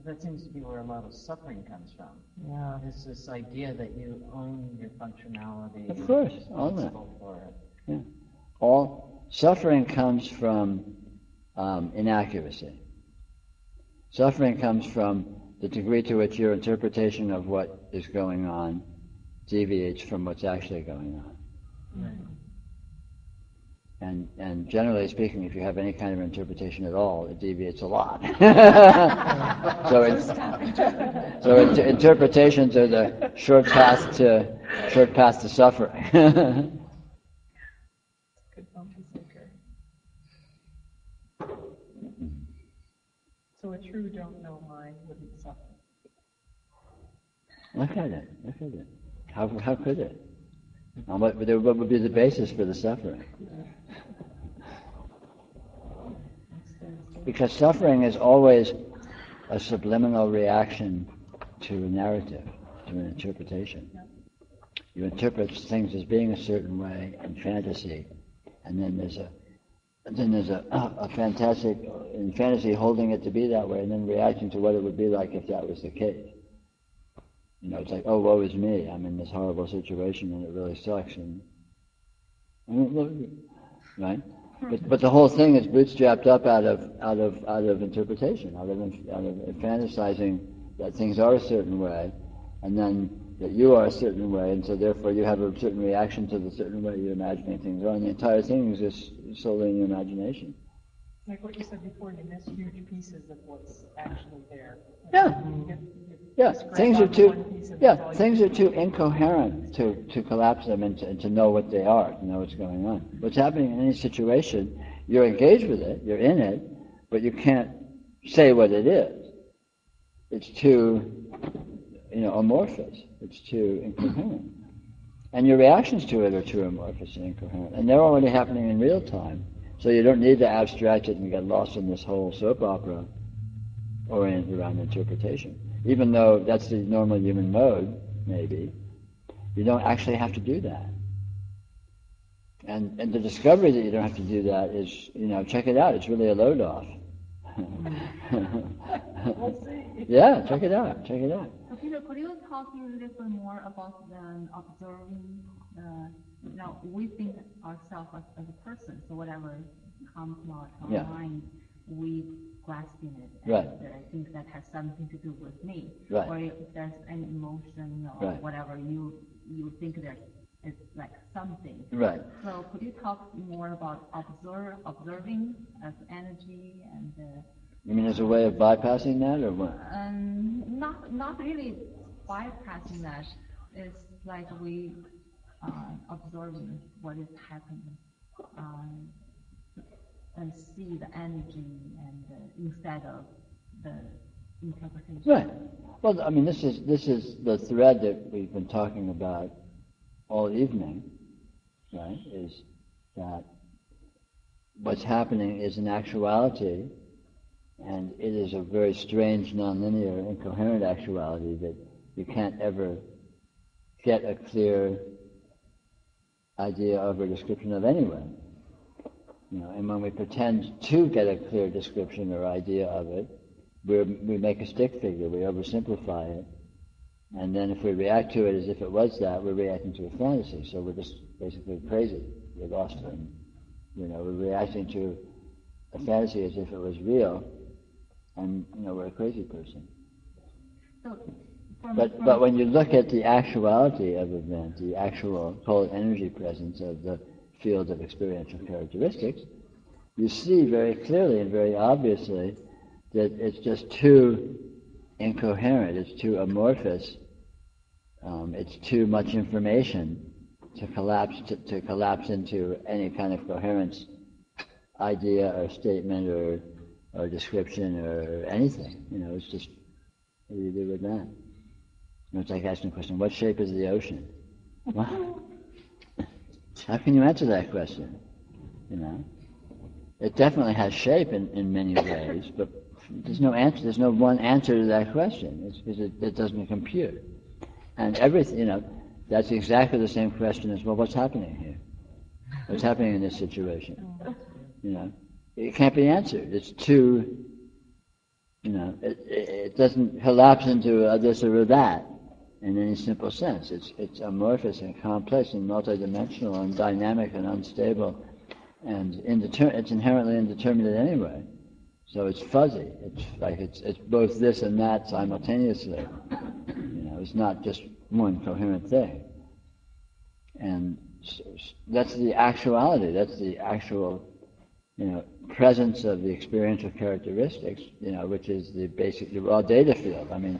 That seems to be where a lot of suffering comes from. Yeah. It's this idea that you own your functionality. Of course, all that. For it. Yeah. All suffering comes from inaccuracy. Suffering comes from the degree to which your interpretation of what is going on deviates from what's actually going on. Right. And generally speaking, if you have any kind of interpretation at all, it deviates a lot. so interpretations are the short path to suffering. Good bumper sticker. So a true don't know mind wouldn't suffer. Look at it. How could it? What would be the basis for the suffering? Because suffering is always a subliminal reaction to a narrative, to an interpretation. You interpret things as being a certain way in fantasy, and then there's a fantastic in fantasy holding it to be that way, and then reacting to what it would be like if that was the case. You know, it's like, oh, woe is me. I'm in this horrible situation, and it really sucks. And right? But the whole thing is bootstrapped up out of interpretation, out of fantasizing that things are a certain way, and then that you are a certain way, and so therefore you have a certain reaction to the certain way you're imagining things are, and the entire thing is just solely in your imagination. Like what you said before, you miss huge pieces of what's actually there. Things are too incoherent to collapse them and to know what they are, to know what's going on. What's happening in any situation, you're engaged with it, you're in it, but you can't say what it is. It's too, amorphous. It's too incoherent. And your reactions to it are too amorphous and incoherent. And they're already happening in real time. So you don't need to abstract it and get lost in this whole soap opera oriented around interpretation. Even though that's the normal human mode, maybe, you don't actually have to do that. And the discovery that you don't have to do that is, check it out. It's really a load off. We'll see. Yeah, check it out. So Peter, could you talk a little bit more about the observing? We think ourselves as a person, so whatever comes to our mind, we grasp in it. And right. I think that has something to do with me. Right. Or if there's any emotion or whatever, you think it's like something. Right. So could you talk more about observing as energy and? You mean as a way of bypassing that, or what? Not really bypassing that. It's like we observing what is happening and see the energy and instead of the interpretation. Right. Well, I mean, this is the thread that we've been talking about all evening, right? Is that what's happening is an actuality, and it is a very strange, nonlinear, incoherent actuality that you can't ever get a clear idea of or description of anyway. And when we pretend to get a clear description or idea of it, we make a stick figure, we oversimplify it, and then if we react to it as if it was that, we're reacting to a fantasy. So we're just basically crazy. We're lost in, we're reacting to a fantasy as if it was real, and we're a crazy person. But when you look at the actuality of event, the actual, call it energy presence of the field of experiential characteristics, you see very clearly and very obviously that it's just too incoherent, it's too amorphous, it's too much information to collapse into any kind of coherence, idea or statement or description or anything. It's just, what do you do with that? It's like asking the question, what shape is the ocean? Well, how can you answer that question? It definitely has shape in many ways, but there's no answer. There's no one answer to that question. It's because it doesn't compute. And everything, that's exactly the same question as, well, what's happening here? What's happening in this situation? It can't be answered. It's too, it doesn't collapse into this or that in any simple sense. It's amorphous and complex and multidimensional and dynamic and unstable and it's inherently indeterminate anyway. So it's fuzzy. It's like it's both this and that simultaneously. It's not just one coherent thing. And that's the actuality. That's the actual, presence of the experiential characteristics, which is the basic, the raw data field. I mean,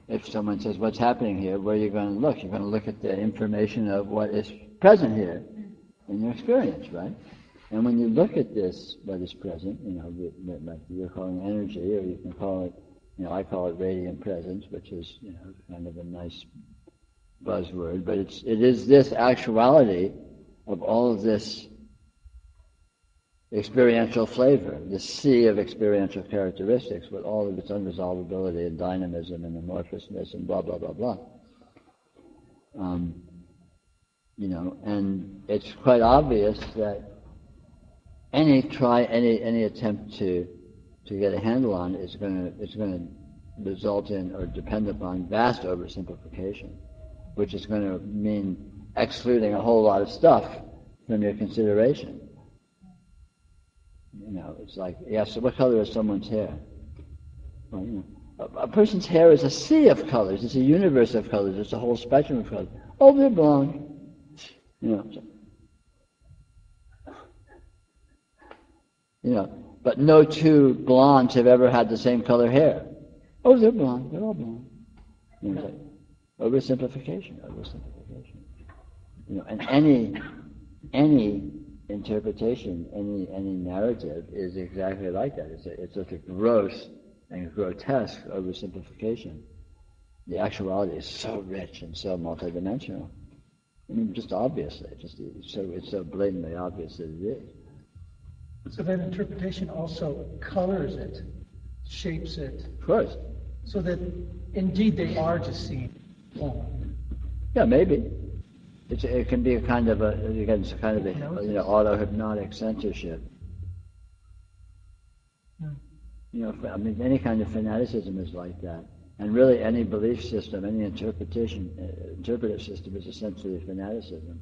if someone says, what's happening here, where are you going to look? You're going to look at the information of what is present here in your experience, right? And when you look at this, what is present, like you're calling energy, or you can call it, I call it radiant presence, which is, kind of a nice buzzword, but it is this actuality of all of this experiential flavor, this sea of experiential characteristics with all of its unresolvability and dynamism and amorphousness and blah, blah, blah, blah. and it's quite obvious that any attempt to get a handle on it is going to result in or depend upon vast oversimplification, which is going to mean excluding a whole lot of stuff from your consideration. It's like, so what color is someone's hair? Well, a person's hair is a sea of colors. It's a universe of colors. It's a whole spectrum of colors. Oh, they're blonde. But no two blondes have ever had the same color hair. Oh, they're blonde. They're all blonde. Like oversimplification. And any interpretation, any narrative is exactly like that. It's such a gross and grotesque oversimplification. The actuality is so rich and so multidimensional. Just obviously, it's so blatantly obvious that it is. So that interpretation also colors it, shapes it. Of course. So that indeed they are just seen. Yeah, maybe. It can be a kind of auto-hypnotic censorship. Any kind of fanaticism is like that. And really any belief system, any interpretive system is essentially fanaticism.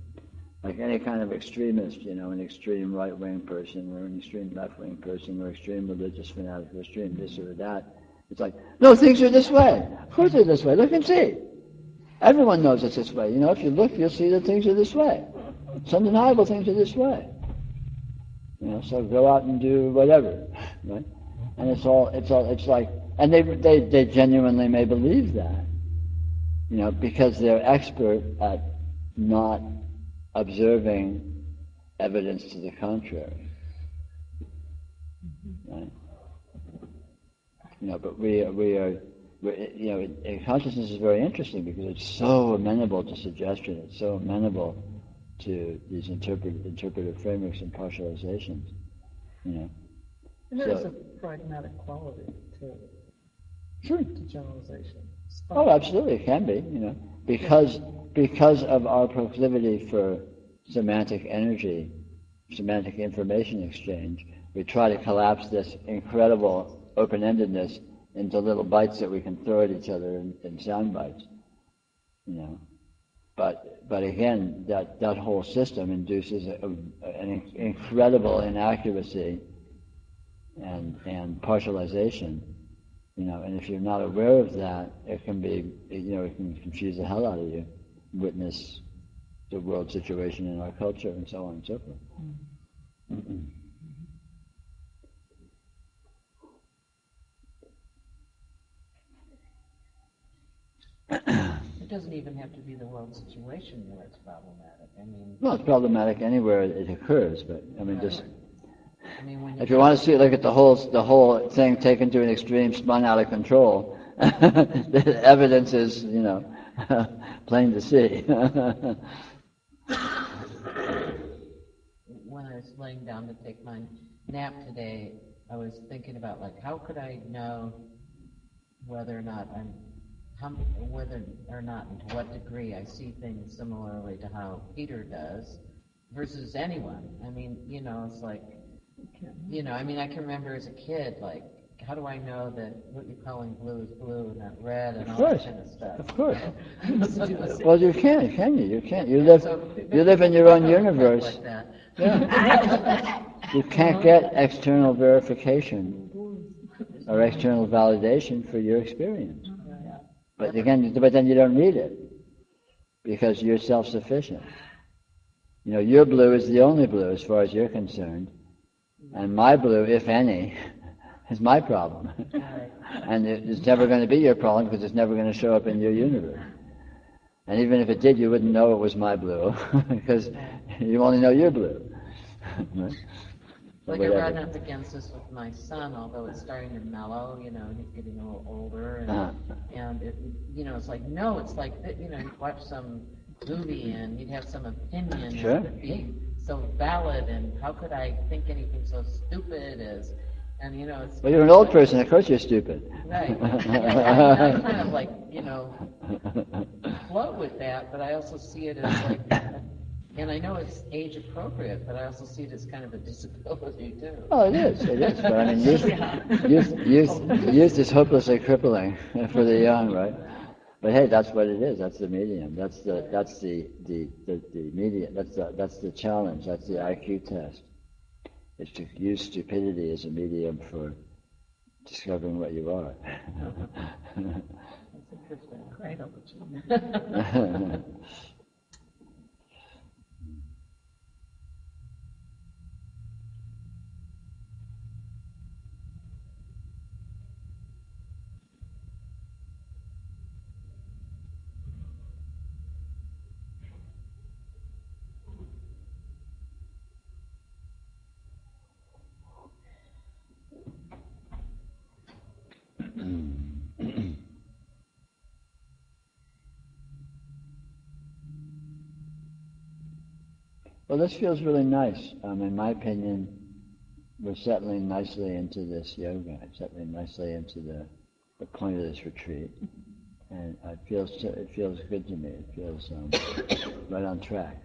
Like any kind of extremist, an extreme right-wing person or an extreme left-wing person or extreme religious fanatic or extreme this or that. It's like, no, things are this way. Of course they're this way. Look and see. Everyone knows it's this way. If you look, you'll see that things are this way. It's undeniable things are this way. So go out and do whatever, right? And it's like, and they genuinely may believe that, because they're expert at not observing evidence to the contrary, right? But consciousness is very interesting because it's so amenable to suggestion. It's so amenable to these interpretive frameworks and partializations. And there's a pragmatic quality to generalization. Oh, absolutely, it can be. Because of our proclivity for semantic energy, semantic information exchange, we try to collapse this incredible open-endedness into little bites that we can throw at each other in sound bites. But again, that whole system induces an incredible inaccuracy and partialization. And if you're not aware of that, it can confuse the hell out of you. Witness the world situation in our culture and so on and so forth. Mm-hmm. It doesn't even have to be the world situation where it's problematic. Well, it's problematic anywhere it occurs, but if you want to look at the whole thing taken to an extreme, spun out of control, the evidence is, plain to see. When I was laying down to take my nap today, I was thinking about how could I know whether or not and to what degree I see things similarly to how Peter does versus anyone. It's like, I can remember as a kid, how do I know that what you're calling blue is blue and not red and all that kind of stuff? Of course. Well, you can't, can you? You can't. You live in your own universe. Like that. Yeah. You can't get external verification or external validation for your experience. But then you don't need it because you're self-sufficient. Your blue is the only blue as far as you're concerned, and my blue, if any, is my problem. And it's never going to be your problem because it's never going to show up in your universe. And even if it did, you wouldn't know it was my blue because you only know your blue. Right? I run up against this with my son, although it's starting to mellow, he's getting a little older, and it's like, no, it's like, you'd watch some movie and you'd have some opinion that would be so valid, and how could I think anything so stupid as, and it's... Well, you're an old person, of course you're stupid. Right. I kind of float with that, but I also see it as And I know it's age appropriate, but I also see it as kind of a disability too. Oh, it is. But I mean, youth is hopelessly crippling for the young, right? But hey, that's what it is. That's the medium. That's the medium. That's the challenge. That's the IQ test. It's to use stupidity as a medium for discovering what you are. That's interesting. Great opportunity. Well, this feels really nice. In my opinion, we're settling nicely into this yoga, settling nicely into the point of this retreat. And it feels good to me. It feels right on track.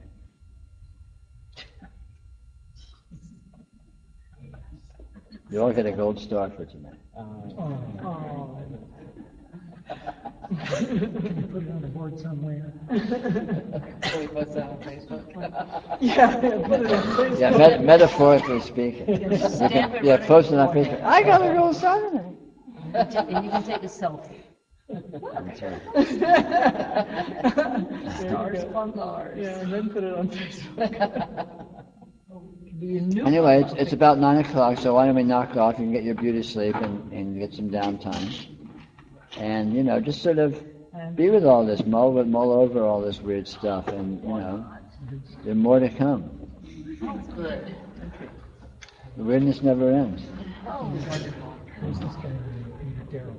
You all get a gold star for tonight. Can you put it on the board somewhere? So we post that on Facebook? Yeah, put it on Facebook. Yeah, metaphorically speaking. Stamp it Yeah, right post it on on Facebook. the I got a gold star tonight. And you can take a selfie. That's right. Stars on Mars. Yeah, and then put it on Facebook. Anyway, it's about 9 o'clock, so why don't we knock off and get your beauty sleep and get some downtime. And, just sort of be with all this, mull over all this weird stuff, and, there's more to come. Good. The weirdness never ends. Who's this guy, Daryl?